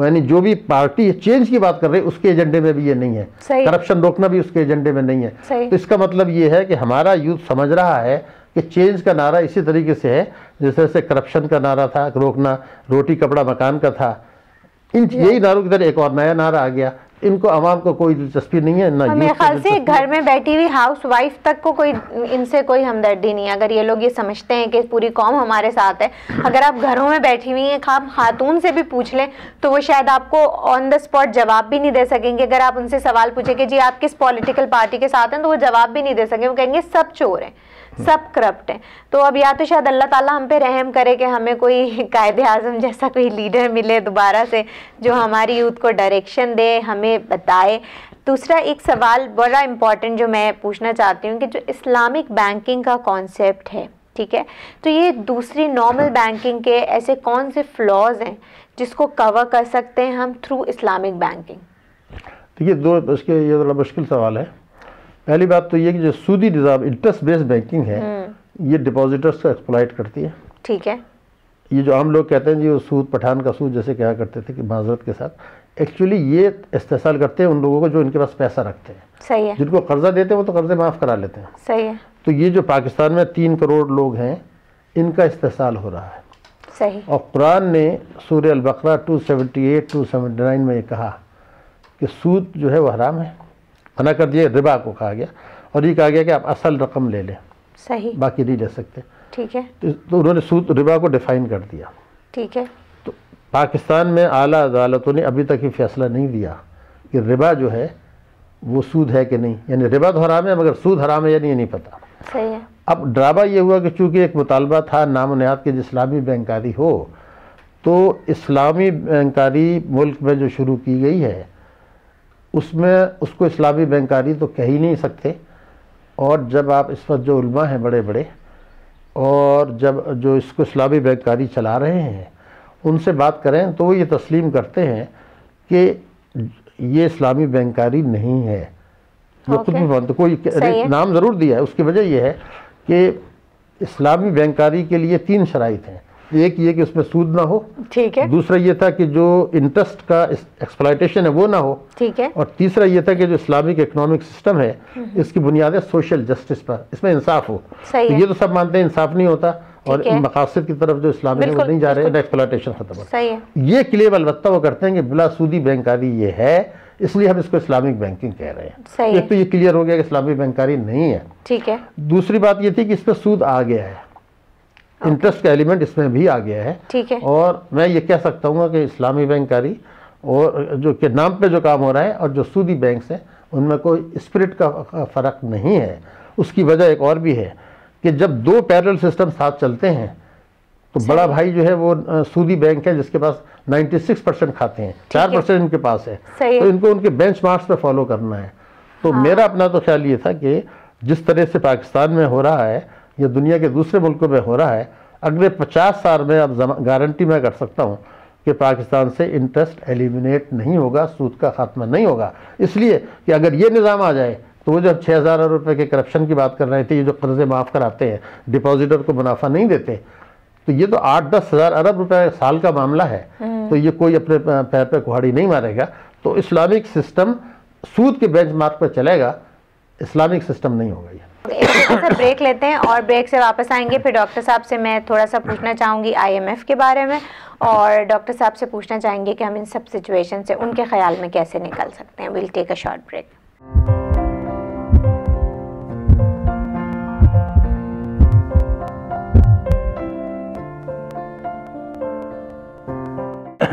यानी जो भी पार्टी चेंज की बात कर रही है उसके एजेंडे में भी ये नहीं है, करप्शन रोकना भी उसके एजेंडे में नहीं है। तो इसका मतलब ये है कि हमारा यूथ समझ रहा है कि चेंज का नारा इसी तरीके से है जैसे से करप्शन का नारा था, रोकना रोटी कपड़ा मकान का था। यही नारों की तरह एक और नया नारा आ गया। इनको आवाम को कोई दिलचस्पी नहीं है ना। मेरे ख्याल से घर में बैठी हुई हाउस वाइफ तक को कोई इनसे कोई हमदर्दी नहीं है। अगर ये लोग ये समझते हैं कि पूरी कौम हमारे साथ है, अगर आप घरों में बैठी हुई हैं, खातून से भी पूछ लें तो वो शायद आपको ऑन द स्पॉट जवाब भी नहीं दे सकेंगे। अगर आप उनसे सवाल पूछे कि जी आप किस पॉलिटिकल पार्टी के साथ हैं, तो वो जवाब भी नहीं दे सकेंगे। वो कहेंगे सब चोर हैं, सब करप्ट हैं। तो अब या तो शायद अल्लाह ताला हम पे रहम करे कि हमें कोई कायदे आज़म जैसा कोई लीडर मिले दोबारा से, जो हमारी यूथ को डायरेक्शन दे, हमें बताए। दूसरा एक सवाल बड़ा इम्पॉर्टेंट जो मैं पूछना चाहती हूँ कि जो इस्लामिक बैंकिंग का कॉन्सेप्ट है, ठीक है, तो ये दूसरी नॉर्मल बैंकिंग के ऐसे कौन से फ्लॉज हैं जिसको कवर कर सकते हैं हम थ्रू इस्लामिक बैंकिंग? देखिए, दो इसके ये बड़ा मुश्किल सवाल है। पहली बात तो ये कि जो सूदी निज़ाम इंटरेस्ट बेस्ड बैंकिंग है, ये डिपॉजिटर्स को एक्सप्लॉइट करती है, ठीक है। ये जो आम लोग कहते हैं जी वो सूद, पठान का सूद जैसे कहा करते थे कि माजरत के साथ, एक्चुअली ये इस्तेसाल करते हैं उन लोगों को जो इनके पास पैसा रखते हैं। सही है। जिनको कर्जा देते हैं वो तो कर्जे माफ़ करा लेते हैं। सही है। तो ये जो पाकिस्तान में 3 करोड़ लोग हैं, इनका इस्तेसाल हो रहा है। सही। और कुरान ने सूरह अल-बकरा 278-279 में ये कहा कि सूद जो है वो हराम है, मना कर दिया। रिबा को कहा गया और ये कहा गया कि आप असल रकम ले लें, सही, बाकी नहीं ले सकते, ठीक है। तो उन्होंने सूद, रिबा को डिफाइन कर दिया, ठीक है। तो पाकिस्तान में आला अदालतों ने अभी तक ये फैसला नहीं दिया कि रिबा जो है वो सूद है कि नहीं, यानी रिबा तो हराम है मगर सूद हराम है या नहीं, ये नहीं पता। सही है। अब ड्रामा ये हुआ कि चूँकि एक मुतालबा था नाम-ओ-निहाद के इस्लामी बैंकारी हो, तो इस्लामी बैंकारी मुल्क में जो शुरू की गई है उसमें उसको इस्लामी बैंकारी तो कह ही नहीं सकते। और जब आप इस वक्त जो उलमा हैं बड़े बड़े, और जब जो इसको इस्लामी बैंकारी चला रहे हैं उनसे बात करें तो वो ये तस्लीम करते हैं कि ये इस्लामी बैंकारी नहीं है। वो खुद भी मानते, कोई नाम ज़रूर दिया है। उसकी वजह यह है कि इस्लामी बैंकारी के लिए 3 शराइत हैं। एक ये कि उसमें सूद ना हो, ठीक है। दूसरा ये था कि जो इंटरेस्ट का एक्सप्लॉयटेशन है वो ना हो, ठीक है। और तीसरा ये था कि जो इस्लामिक इकोनॉमिक सिस्टम है इसकी बुनियादें सोशल जस्टिस पर, इसमें इंसाफ हो। तो ये तो सब मानते हैं इंसाफ नहीं होता और इन मकासद की तरफ जो इस्लामी है वो नहीं जा रहे हैं, एक्सप्लॉयटेशन खत्म हो। ये क्लेम अलबत्ता वो करते हैं कि बिला सूदी बैंकारी ये है, इसलिए हम इसको इस्लामिक बैंकिंग कह रहे हैं। एक तो ये क्लियर हो गया कि इस्लामिक बैंकारी नहीं है, ठीक है। दूसरी बात ये थी कि इसमें सूद आ गया है, इंटरेस्ट का एलिमेंट इसमें भी आ गया है, ठीक है। और मैं ये कह सकता हूँ कि इस्लामी बैंकारी और जो के नाम पे जो काम हो रहा है और जो सूदी बैंक्स हैं उनमें कोई स्पिरिट का फ़र्क नहीं है। उसकी वजह एक और भी है कि जब 2 पैरेलल सिस्टम साथ चलते हैं तो बड़ा भाई जो है वो सूदी बैंक है जिसके पास 96% खाते हैं, 4% इनके पास है, तो इनको उनके बेंचमार्क्स पे फॉलो करना है। तो मेरा अपना तो ख्याल ये था कि जिस तरह से पाकिस्तान में हो रहा है या दुनिया के दूसरे मुल्कों में हो रहा है अगले 50 साल में अब गारंटी मैं कर सकता हूँ कि पाकिस्तान से इंटरेस्ट एलिमिनेट नहीं होगा, सूद का खात्मा नहीं होगा। इसलिए कि अगर ये निज़ाम आ जाए तो वो जब 6,000 अरब रुपये के करप्शन की बात कर रहे थे, ये जो कर्जे माफ़ कराते हैं, डिपॉजिटर को मुनाफा नहीं देते, तो ये तो 8-10 हज़ार अरब रुपये साल का मामला है। तो ये कोई अपने पैर पे कुहाड़ी नहीं मारेगा। तो इस्लामिक सिस्टम सूद के बेंचमार्क पर चलेगा, इस्लामिक सिस्टम नहीं होगा ये। एक छोटा सा ब्रेक लेते हैं और ब्रेक से वापस आएंगे। फिर डॉक्टर साहब से मैं थोड़ा सा पूछना चाहूँगी IMF के बारे में, और डॉक्टर साहब से पूछना चाहेंगे कि हम इन सब सिचुएशन से उनके ख्याल में कैसे निकल सकते हैं। Will take a short break.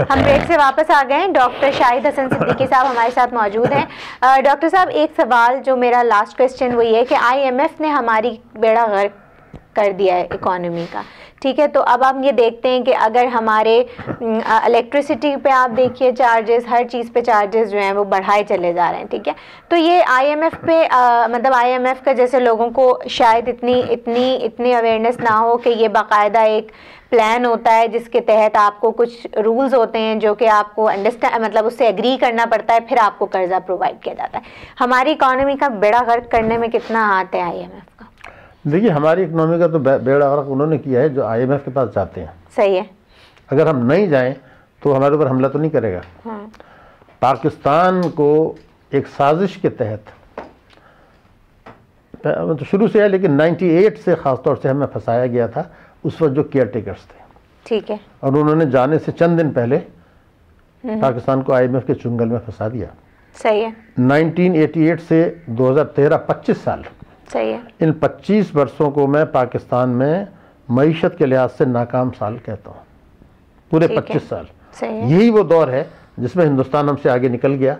हम ब्रेक से वापस आ गए। डॉक्टर शाहिद हसन सिद्दीकी साहब हमारे साथ मौजूद हैं। डॉक्टर साहब, एक सवाल जो मेरा लास्ट क्वेश्चन वही है कि IMF ने हमारी बेड़ा गर्क कर दिया है इकोनॉमी का, ठीक है। तो अब हम ये देखते हैं कि अगर हमारे इलेक्ट्रिसिटी पे आप देखिए चार्जेस, हर चीज़ पे चार्जेस जो हैं वो बढ़ाए चले जा रहे हैं, ठीक है। तो ये IMF पे मतलब IMF का जैसे लोगों को शायद इतनी अवेयरनेस ना हो कि ये बाकायदा एक प्लान होता है जिसके तहत आपको कुछ रूल्स होते हैं जो कि आपको अंडरस्टैंड मतलब उससे एग्री करना पड़ता है, फिर आपको कर्जा प्रोवाइड किया जाता है। हमारी इकोनॉमी का बेड़ा गर्क करने में कितना हाथ है IMF का? देखिए, हमारी इकोनॉमी का तो बेड़ा गर्क उन्होंने किया है जो IMF के पास जाते हैं। सही है। अगर हम नहीं जाएं तो हमारे ऊपर हमला तो नहीं करेगा। हाँ। पाकिस्तान को एक साजिश के तहत तो शुरू से है, लेकिन 98 से ख़ासतौर से हमें फंसाया गया था। उस वक्त जो केयर टेकर्स थे, ठीक है, और उन्होंने जाने से चंद दिन पहले पाकिस्तान को IMF के चुंगल में फंसा दिया। सही है। 1988 से 2013 25 साल। सही है। इन 25 वर्षों को मैं पाकिस्तान में मईशत के लिहाज से नाकाम साल कहता हूँ, पूरे 25 साल। सही है। यही वो दौर है जिसमें हिंदुस्तान हमसे आगे निकल गया।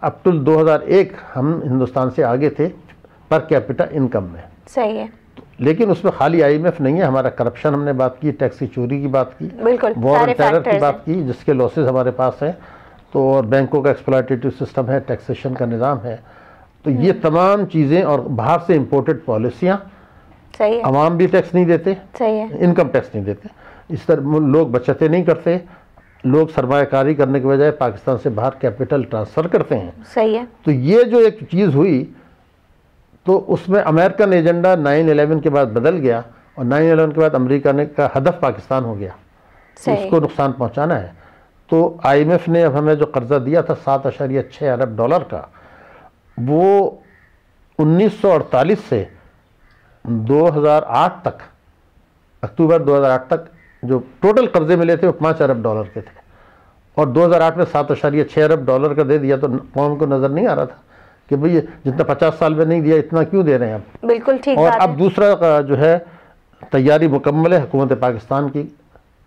अप टू 2001 हम हिंदुस्तान से आगे थे पर कैपिटा इनकम में। सही है। लेकिन उसमें खाली IMF नहीं है, हमारा करप्शन हमने बात की, टैक्स की चोरी की बात की, बिल्कुल, वॉर एंड टेरर की बात की जिसके लॉसेस हमारे पास हैं, तो और बैंकों का एक्सप्लॉयटेटिव सिस्टम है, टैक्सेशन का निज़ाम है। तो ये तमाम चीज़ें और बाहर से इम्पोर्टेड पॉलिसियाँ। सही है। अवाम भी टैक्स नहीं देते। सही है। इनकम टैक्स नहीं देते। इस तरह लोग बचतें नहीं करते, लोग सरमायाकारी करने के बजाय पाकिस्तान से बाहर कैपिटल ट्रांसफ़र करते हैं। सही है। तो ये जो एक चीज़ हुई तो उसमें अमेरिकन एजेंडा 9/11 के बाद बदल गया, और 9/11 के बाद अमेरिका ने का हदफ पाकिस्तान हो गया, तो उसको नुकसान पहुंचाना है। तो IMF ने अब हमें जो कर्जा दिया था 7.6 अरब डॉलर का, वो 1948 से 2008 तक, अक्टूबर 2008 तक जो टोटल कर्जे मिले थे वो 5 अरब डॉलर के थे, और 2008 में 7.6 अरब डॉलर का दे दिया। तो कौम को नज़र नहीं आ रहा था कि भाई जितना 50 साल में नहीं दिया इतना क्यों दे रहे हैं आप। बिल्कुल ठीक और बात अब है। दूसरा जो है तैयारी मुकम्मल है हुकूमत पाकिस्तान की,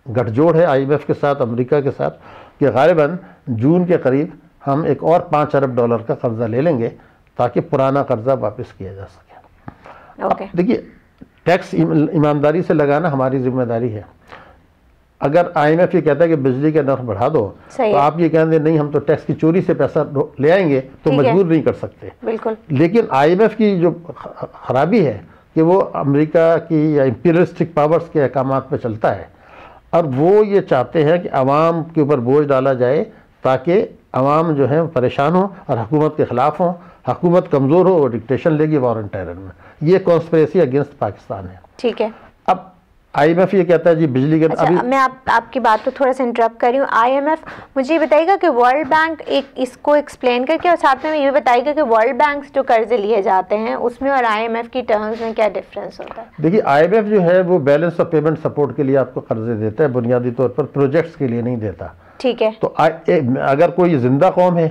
गठजोड़ है IMF के साथ, अमेरिका के साथ, कि गालिबन जून के करीब हम एक और 5 अरब डॉलर का कर्जा ले लेंगे ताकि पुराना कर्जा वापस किया जा सके। देखिए, टैक्स ईमानदारी से लगाना हमारी जिम्मेदारी है। अगर IMF ये कहता है कि बिजली का नर्ख बढ़ा दो, तो आप ये कहेंगे नहीं हम तो टैक्स की चोरी से पैसा ले आएंगे, तो मजबूर नहीं कर सकते। बिल्कुल। लेकिन IMF की जो खराबी है कि वो अमेरिका की या इंपीरियलिस्टिक पावर्स के अहकामात पे चलता है, और वो ये चाहते हैं कि आवाम के ऊपर बोझ डाला जाए ताकि आवाम जो है परेशान हो और हुकूमत के ख़िलाफ़ हो, हुकूमत कमज़ोर हो और डिक्टेशन लेगी वॉर एंड टेरर में। ये कॉन्स्पिरेसी अगेंस्ट पाकिस्तान है। ठीक है। अब IMF ये कहता है जी बिजली के अच्छा, मैं आपकी बात को थोड़ा सा इंटरप्ट कर रही हूँ। IMF मुझे बताइएगा कि वर्ल्ड बैंक एक इसको एक्सप्लेन करके, और साथ में ये बताइएगा कि वर्ल्ड बैंक जो कर्जे लिए जाते हैं उसमें और IMF की टर्म्स में क्या डिफरेंस होता है? देखिए, IMF जो है वो बैलेंस ऑफ पेमेंट सपोर्ट के लिए आपको कर्जे देता है, बुनियादी तौर पर प्रोजेक्ट्स के लिए नहीं देता। ठीक है। तो अगर कोई जिंदा कौम है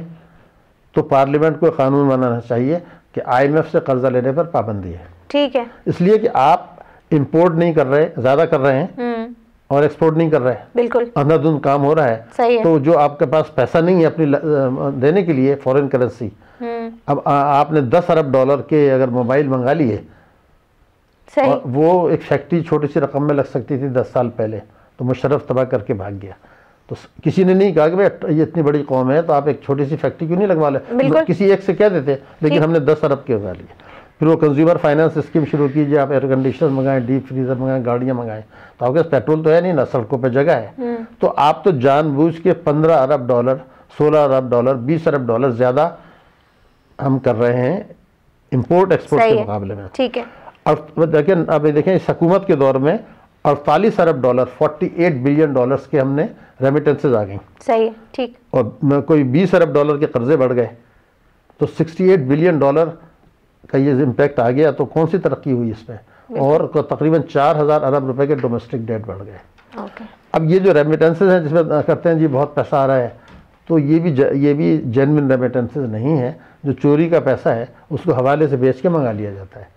तो पार्लियामेंट को कानून बनाना चाहिए कि IMF से कर्जा लेने पर पाबंदी है। ठीक है। इसलिए कि आप इंपोर्ट नहीं कर रहे, ज़्यादा कर रहे हैं, और एक्सपोर्ट नहीं कर रहे हैं। बिल्कुल अंधाधुंध काम हो रहा है। सही है। तो जो आपके पास पैसा नहीं है अपनी देने के लिए फॉरेन करेंसी, अब आपने 10 अरब डॉलर के अगर मोबाइल मंगा लिए, और वो एक फैक्ट्री छोटी सी रकम में लग सकती थी 10 साल पहले, तो मुशर्रफ तबाह करके भाग गया। तो किसी ने नहीं कहा कि भाई ये इतनी बड़ी कौम है तो आप एक छोटी सी फैक्ट्री क्यों नहीं लगवा ले, किसी एक से कह देते, लेकिन हमने 10 अरब के उगा लिए। फिर वो कंज्यूमर फाइनेंस स्कीम शुरू कीजिए, आप एयर कंडीशनर मंगाएं, डीप फ्रीजर मंगाएं, गाड़ियां मंगाएं, तो आपके पास पेट्रोल तो है नहीं ना, सड़कों पे जगह है, तो आप तो जानबूझ के 15 अरब डॉलर, 16 अरब डॉलर, 20 अरब डॉलर ज़्यादा हम कर रहे हैं इंपोर्ट एक्सपोर्ट के मुकाबले में। ठीक है। और देखिए, अब देखें इस हुकूमत के दौर में 48 अरब डॉलर, 48 बिलियन डॉलर्स के हमने रेमिटेंसेज आ गई। सही है, ठीक। और कोई 20 अरब डॉलर के कर्जे बढ़ गए, तो 68 बिलियन डॉलर का ये इम्पैक्ट आ गया। तो कौन सी तरक्की हुई इसमें? और तकरीबन 4000 अरब रुपए के डोमेस्टिक डेट बढ़ गए। अब ये जो रेमिटेंसेज हैं जिसमें करते हैं जी बहुत पैसा आ रहा है, तो ये भी जेन्युइन रेमिटेंसेज नहीं है। जो चोरी का पैसा है उसको हवाले से बेच के मंगा लिया जाता है,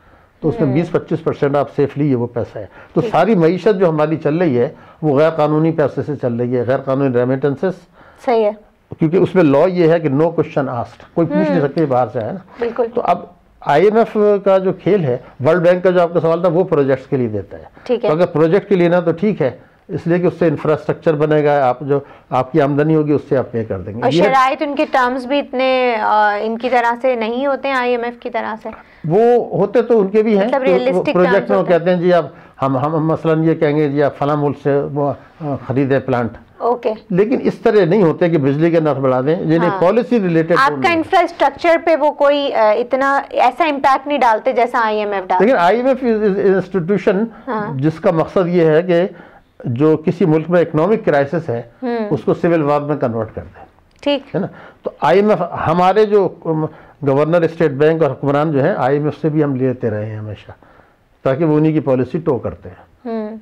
तो उसमें 20-25% आप सेफली, ये वो पैसा है। तो सारी मईशत जो हमारी चल रही है वो गैर कानूनी पैसे से चल रही है, गैर कानूनी रेमिटेंसेस। सही है, क्योंकि उसमें लॉ ये है कि नो क्वेश्चन आस्क्ड, कोई पूछ नहीं सकते बाहर से, है ना। बिल्कुल। तो अब IMF का जो खेल है, वर्ल्ड बैंक का जो आपका सवाल था, वो प्रोजेक्ट्स के लिए देता है। ठीक है। तो अगर प्रोजेक्ट के लिए ना, तो ठीक है, इसलिए कि उससे इंफ्रास्ट्रक्चर बनेगा, आप जो आपकी आमदनी होगी उससे आप पे कर देंगे। और शराइत उनके टर्म्स भी इतने इनकी तरह से नहीं होते हैं, IMF की तरह से। वो होते तो उनके भी हैं, मतलब तो प्रोजेक्ट में वो कहते हैं जी आप हम मसलन ये कहेंगे जी आप फला मुल्क से वो खरीदे प्लांट, ओके। लेकिन इस तरह नहीं होते कि बिजली के नर्ख बढ़ा दें, यानी पॉलिसी रिलेटेड आपका इंफ्रास्ट्रक्चर पे वो कोई इतना ऐसा इम्पैक्ट नहीं डालते जैसा IMF डालते। लेकिन IMF इंस्टीट्यूशन जिसका मकसद ये है कि जो किसी मुल्क में इकोनॉमिक क्राइसिस है उसको सिविल वार में कन्वर्ट कर दे, ठीक है ना। तो IMF, हमारे जो गवर्नर स्टेट बैंक और हुक्मरान जो है IMF से भी हम लेते रहे हैं हमेशा, ताकि वो उन्हीं की पॉलिसी टो करते हैं।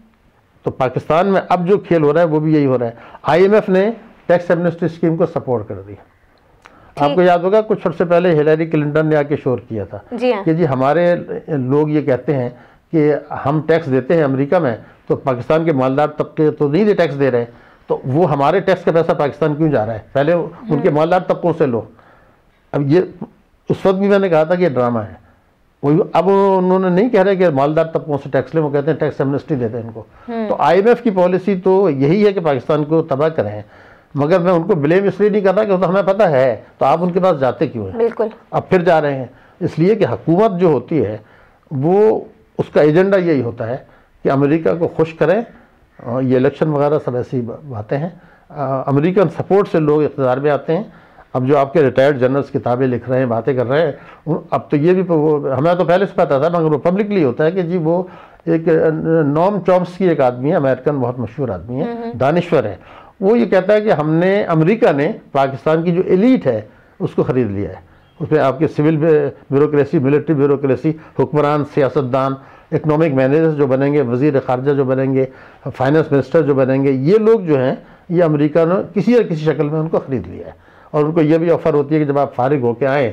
तो पाकिस्तान में अब जो खेल हो रहा है वो भी यही हो रहा है। IMF ने टैक्स एमनेस्टी स्कीम को सपोर्ट कर दिया। आपको याद होगा कुछ वर्ष पहले हिलरी क्लिंटन ने आके शोर किया था कि जी हमारे लोग ये कहते हैं कि हम टैक्स देते हैं अमेरिका में, तो पाकिस्तान के मालदार तबके तो नहीं दे टैक्स दे रहे, तो वो हमारे टैक्स का पैसा पाकिस्तान क्यों जा रहा है, पहले उनके मालदार तबकों से लो। अब ये उस वक्त भी मैंने कहा था कि ये ड्रामा है। अब उन्होंने नहीं कह रहे कि मालदार तबकों से टैक्स ले, वो कहते हैं टैक्स एमनेस्टी देते हैं इनको। तो IMF की पॉलिसी तो यही है कि पाकिस्तान को तबाह करें, मगर मैं उनको ब्लेम इसलिए नहीं कर रहा कि तो हमें पता है, तो आप उनके पास जाते क्यों हैं? बिल्कुल। अब फिर जा रहे हैं इसलिए कि हुकूमत जो होती है वो, उसका एजेंडा यही होता है कि अमेरिका को खुश करें। ये इलेक्शन वगैरह सब ऐसी बातें हैं, अमेरिकन सपोर्ट से लोग इक़्तिदार में आते हैं। अब जो आपके रिटायर्ड जनरल्स किताबें लिख रहे हैं, बातें कर रहे हैं, अब तो ये भी हमें तो पहले से पता था, मगर वो पब्लिकली होता है कि जी वो एक नॉम चॉम्स्की एक आदमी है, अमेरिकन बहुत मशहूर आदमी है, दानिश्वर है, वो ये कहता है कि अमेरिका ने पाकिस्तान की जो एलीट है उसको ख़रीद लिया है। उसमें आपके सिविल ब्यूरोक्रेसी, मिलिट्री ब्यूरोक्रेसी, हुक्मरान, सियासतदान, इकनॉमिक मैनेजर्स जो बनेंगे, वज़ीर ख़ारजा जो बनेंगे, फाइनेंस मिनिस्टर जो बनेंगे, ये लोग जो हैं ये अमेरिका ने किसी न किसी शक्ल में उनको ख़रीद लिया है। और उनको ये भी ऑफ़र होती है कि जब आप फारिग होकर आएँ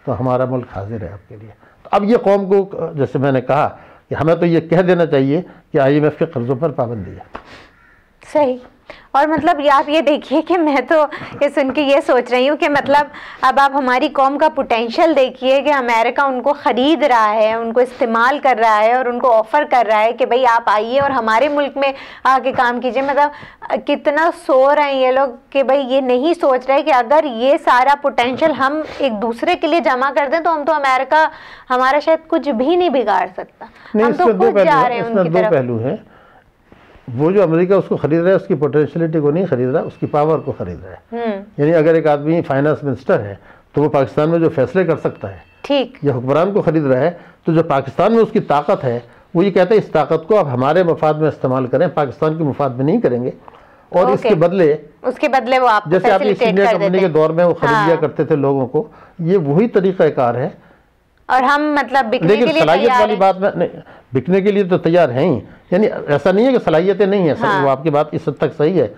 तो हमारा मुल्क हाजिर है आपके लिए। तो अब ये कौम को, जैसे मैंने कहा कि हमें तो ये कह देना चाहिए कि IMF के कर्ज़ों पर पाबंदी है। सही। और मतलब आप ये देखिए कि मैं तो ये सुन के ये सोच रही हूँ कि मतलब अब आप हमारी कौम का पोटेंशियल देखिए कि अमेरिका उनको ख़रीद रहा है, उनको इस्तेमाल कर रहा है और उनको ऑफ़र कर रहा है कि भाई आप आइए और हमारे मुल्क में आके काम कीजिए। मतलब कितना सो रहे हैं ये लोग कि भाई ये नहीं सोच रहे कि अगर ये सारा पोटेंशियल हम एक दूसरे के लिए जमा कर दें तो हम तो अमेरिका हमारा शायद कुछ भी नहीं बिगाड़ सकता। हम तो खुद जा रहे हैं उनकी तरफ। दो पहलू हैं, वो जो अमेरिका उसको खरीद रहा है उसकी पोटेंशियलिटी को नहीं खरीद रहा, उसकी पावर को खरीद रहा है। यानी अगर एक आदमी फाइनेंस मिनिस्टर है तो वो पाकिस्तान में जो फैसले कर सकता है, ठीक, या हुक्मरान को खरीद रहा है, तो जो पाकिस्तान में उसकी ताकत है वो ये कहता है इस ताकत को आप हमारे मफाद में इस्तेमाल करें, पाकिस्तान के मफाद में नहीं करेंगे। और इसके बदले वो आप जैसे आप ईस्ट इंडिया कंपनी के दौर में वो खरीद लिया करते थे लोगों को, ये वही तरीक़ाकार है। और हम मतलब बिकने के लिए सलाहियत वाली बात में नहीं, बिकने के लिए तो तैयार हैं ही, यानी ऐसा नहीं है कि सलाहियतें नहीं है। वो आपकी बात इस हद तक सही है,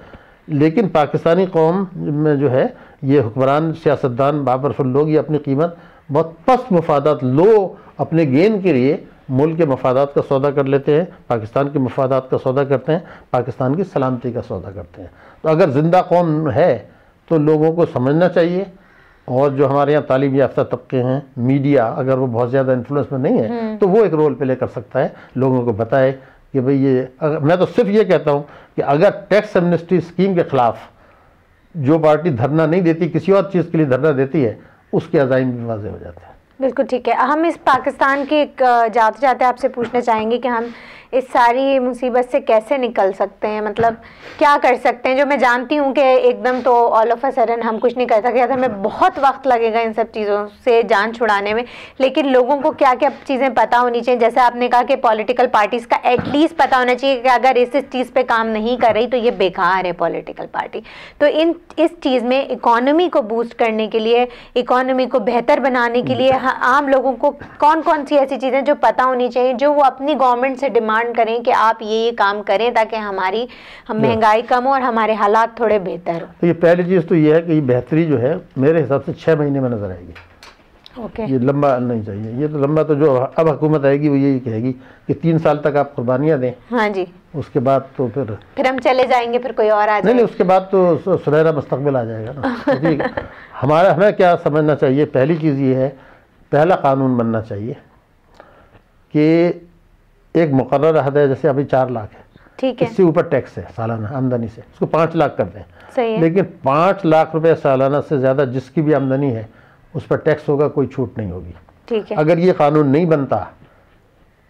लेकिन पाकिस्तानी कौम में जो है ये हुक्मरान, सियासतदान, बाबरफुल लोग ये अपनी कीमत बहुत पस्त मफादात लो अपने गेन के लिए मुल्क के मफादात का सौदा कर लेते हैं, पाकिस्तान के मफादात का सौदा करते हैं, पाकिस्तान की सलामती का सौदा करते हैं। तो अगर ज़िंदा कौम है तो लोगों को समझना चाहिए। और जो हमारे यहाँ तालीम याफ्ता तबके हैं, मीडिया अगर वो बहुत ज़्यादा इन्फ्लुएंस में नहीं है तो वो एक रोल प्ले कर सकता है, लोगों को बताए कि भाई ये, मैं तो सिर्फ ये कहता हूँ कि अगर टैक्स एमनेस्टी स्कीम के ख़िलाफ़ जो पार्टी धरना नहीं देती, किसी और चीज़ के लिए धरना देती है, उसके अज़ाइम भी वाज़ेह हो जाते हैं। बिल्कुल ठीक है। हम इस पाकिस्तान के जाते जाते आपसे पूछना चाहेंगे कि हम इस सारी मुसीबत से कैसे निकल सकते हैं, मतलब क्या कर सकते हैं। जो मैं जानती हूँ कि एकदम तो ऑल ऑफ अ सडन हम कुछ नहीं कर सकते, हमें बहुत वक्त लगेगा इन सब चीज़ों से जान छुड़ाने में, लेकिन लोगों को क्या क्या चीज़ें पता होनी चाहिए। जैसे आपने कहा कि पॉलिटिकल पार्टीज़ का एटलीस्ट पता होना चाहिए कि अगर इस चीज़ पे काम नहीं कर रही तो ये बेकार है पॉलिटिकल पार्टी। तो इस चीज़ में इकॉनमी को बूस्ट करने के लिए, इकॉनमी को बेहतर बनाने के लिए आम लोगों को कौन कौन सी ऐसी चीज़ें जो पता होनी चाहिए, जो वो अपनी गवर्नमेंट से डिमांड करें कि आप ये काम करें ताकि हमारी महंगाई कम हो और हमारे हालात थोड़े बेहतर हो। तो ये पहली चीज़ तो ये है कि ये बेहतरी जो है मेरे हिसाब से 6 महीने में नजर आएगी। ये लंबा नहीं चाहिए। ये तो लंबा तो जो अब हुकूमत आएगी वो यही कहेगी कि 3 साल तक आप कुर्बानियाँ दें। हाँ जी। उसके बाद तो फिर हम चले जाएंगे, फिर कोई और आ जाएगा। नहीं, उसके बाद तो सुनहरा मुस्तकबिल आ जाएगा ना। हमें क्या समझना चाहिए, पहली चीज़ ये है, पहला कानून बनना चाहिए कि एक मुकर्रर हद है, जैसे अभी 4 लाख है, ठीक है, इससे ऊपर टैक्स है सालाना आमदनी से, उसको 5 लाख कर दें। सही है। लेकिन 5 लाख रुपए सालाना से ज़्यादा जिसकी भी आमदनी है उस पर टैक्स होगा, कोई छूट नहीं होगी। ठीक है। अगर ये कानून नहीं बनता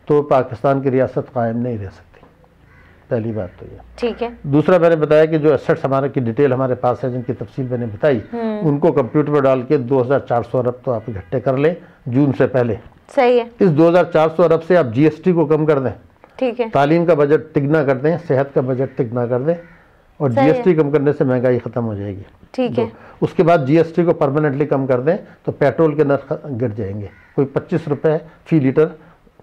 तो पाकिस्तान की रियासत कायम नहीं रह सकती। पहली बात तो ये। ठीक है। दूसरा, मैंने बताया कि जो एसेट्स हमारे की डिटेल हमारे पास है, जिनकी तफसील मैंने बताई, उनको कंप्यूटर पर डाल के 2400 अरब तो आप इकट्ठे कर लें जून से पहले। सही है। इस 2400 अरब से आप जीएसटी को कम कर दें। ठीक है। तालीम का बजट तिगना कर दें, सेहत का बजट तिगना कर दें, और जीएसटी कम करने से महंगाई खत्म हो जाएगी। ठीक है। उसके बाद जीएसटी को परमानेंटली कम कर दें तो पेट्रोल के नर्ख गिर जाएंगे, कोई 25 रुपये फी लीटर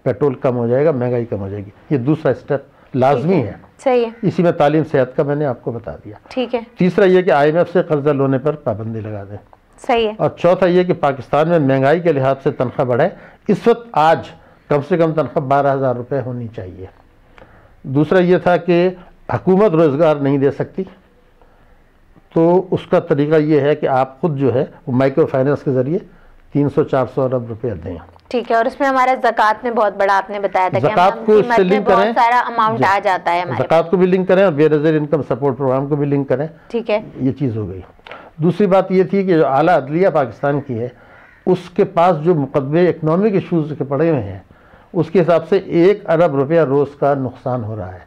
पेट्रोल कम हो जाएगा, महंगाई कम हो जाएगी। ये दूसरा स्टेप लाजमी है। सही है। इसी में तालीम सेहत का मैंने आपको बता दिया। ठीक है। तीसरा ये कि IMF से कर्जा लेने पर पाबंदी लगा दें। सही है। और चौथा ये कि पाकिस्तान में महंगाई के लिहाज से तनख्वाह बढ़े। इस वक्त आज कम से कम तनख्वाह 12,000 रुपये होनी चाहिए। दूसरा ये था कि हुकूमत रोज़गार नहीं दे सकती, तो उसका तरीका ये है कि आप खुद जो है वो माइक्रो फाइनेंस के ज़रिए 300-400 अरब रुपये दें। ठीक है। और उसमें हमारा ज़कात में बहुत बड़ा आपने बताया था कि ज़कात को इससे लिंक करें, बहुत सारा अमाउंट आ जाता है हमारे। ज़कात को भी लिंक करें और बेनज़ीर इनकम सपोर्ट प्रोग्राम को भी लिंक करें। ठीक है। ये चीज़ हो गई। दूसरी बात ये थी कि जो आला अदलिया पाकिस्तान की है, उसके पास जो मुकदमे इकनॉमिक इशूज़ के पड़े हुए हैं, उसके हिसाब से 1 अरब रुपया रोज़ का नुकसान हो रहा है,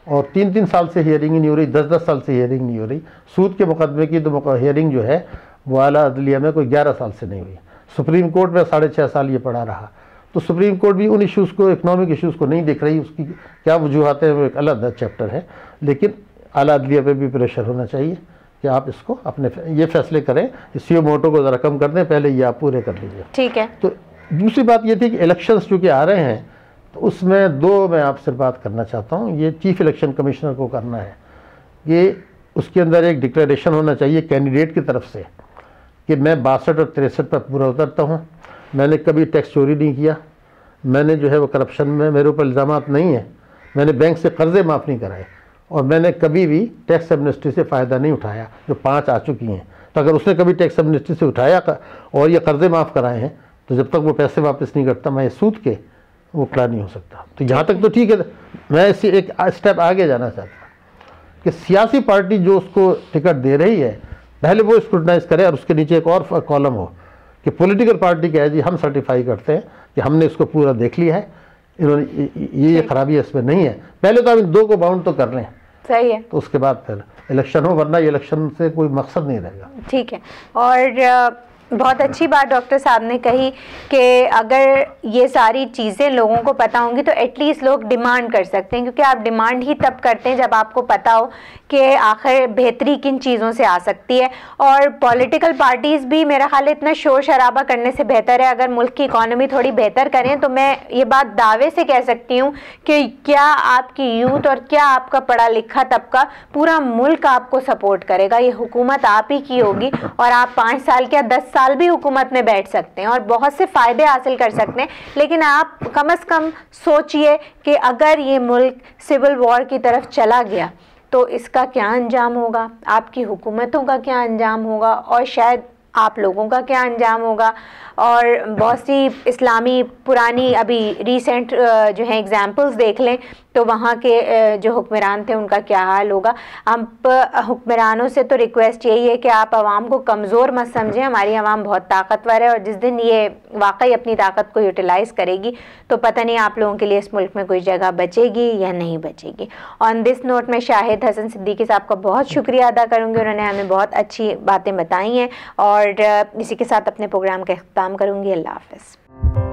और 3-3 साल से हियरिंग ही नहीं हो रही, 10-10 साल से हियरिंग नहीं हो रही। सूद के मुकदमे की तो हियरिंग जो है वो आला अदलिया में कोई 11 साल से नहीं हुई। सुप्रीम कोर्ट में 6.5 साल ये पड़ा रहा। तो सुप्रीम कोर्ट भी उन इश्यूज़ को, इकनॉमिक इश्यूज़ को नहीं देख रही। उसकी क्या वजूहत है वो एक अलग चैप्टर है, लेकिन आला अदलिया पे भी प्रेशर होना चाहिए कि आप इसको अपने ये फैसले करें, सीओ मोटो को ज़रा कम कर दें, पहले ये आप पूरे कर लीजिए। ठीक है। तो दूसरी बात ये थी कि इलेक्शंस चूँकि आ रहे हैं, तो उसमें 2 मैं आपसे बात करना चाहता हूँ। ये चीफ इलेक्शन कमिश्नर को करना है, ये उसके अंदर एक डिक्लेरेशन होना चाहिए कैंडिडेट की तरफ से कि मैं 62 और 63 पर पूरा उतरता हूँ, मैंने कभी टैक्स चोरी नहीं किया, मैंने जो है वो करप्शन में मेरे ऊपर इल्ज़ामात नहीं है, मैंने बैंक से कर्ज़े माफ़ नहीं कराए, और मैंने कभी भी टैक्स एमनेस्टी से फ़ायदा नहीं उठाया, जो 5 आ चुकी हैं। तो अगर उसने कभी टैक्स एमनेस्टी से उठाया और ये कर्ज़े माफ़ कराए हैं, तो जब तक वो पैसे वापस नहीं करता मैं सूद के वो प्लान नहीं हो सकता। तो यहाँ तक तो ठीक है। मैं इससे एक स्टेप आगे जाना चाहता हूँ कि सियासी पार्टी जो उसको टिकट दे रही है, पहले वो स्क्रूटनाइज करे, और उसके नीचे एक और कॉलम हो कि पॉलिटिकल पार्टी क्या है जी, हम सर्टिफाई करते हैं कि हमने इसको पूरा देख लिया है, इन्होंने ये खराबी इसमें नहीं है। पहले तो हम इन 2 को बाउंड तो कर लें। सही है। तो उसके बाद फिर इलेक्शन हो, वरना इलेक्शन से कोई मकसद नहीं रहेगा। ठीक है। और बहुत अच्छी बात डॉक्टर साहब ने कही कि अगर ये सारी चीज़ें लोगों को पता होंगी तो एटलीस्ट लोग डिमांड कर सकते हैं, क्योंकि आप डिमांड ही तब करते हैं जब आपको पता हो कि आखिर बेहतरी किन चीज़ों से आ सकती है। और पॉलिटिकल पार्टीज़ भी मेरा ख्याल इतना शोर शराबा करने से बेहतर है अगर मुल्क की इकॉनमी थोड़ी बेहतर करें। तो मैं ये बात दावे से कह सकती हूँ कि क्या आपकी यूथ और क्या आपका पढ़ा लिखा तबका, पूरा मुल्क आपको सपोर्ट करेगा। ये हुकूमत आप ही की होगी, और आप 5 साल या 10 साल भी हुकूमत में बैठ सकते हैं और बहुत से फ़ायदे हासिल कर सकते हैं। लेकिन आप कम से कम सोचिए कि अगर ये मुल्क सिविल वॉर की तरफ चला गया तो इसका क्या अंजाम होगा, आपकी हुकूमतों का क्या अंजाम होगा, और शायद आप लोगों का क्या अंजाम होगा। और बहुत सी इस्लामी पुरानी अभी रीसेंट जो है एग्जाम्पल्स देख लें तो वहाँ के जो हुक्मरान थे उनका क्या हाल होगा। अब हुक्मरानों से तो रिक्वेस्ट यही है कि आप आवाम को कमज़ोर मत समझें, हमारी आवाम बहुत ताकतवर है और जिस दिन ये वाकई अपनी ताकत को यूटिलाइज़ करेगी तो पता नहीं आप लोगों के लिए इस मुल्क में कोई जगह बचेगी या नहीं बचेगी। ऑन दिस नोट में शाहिद हसन सिद्दीकी साहब का बहुत शुक्रिया अदा करूँगी, उन्होंने हमें बहुत अच्छी बातें बताई हैं और इसी के साथ अपने प्रोग्राम का इख्तिताम करूँगी। अल्लाह हाफ़िज़।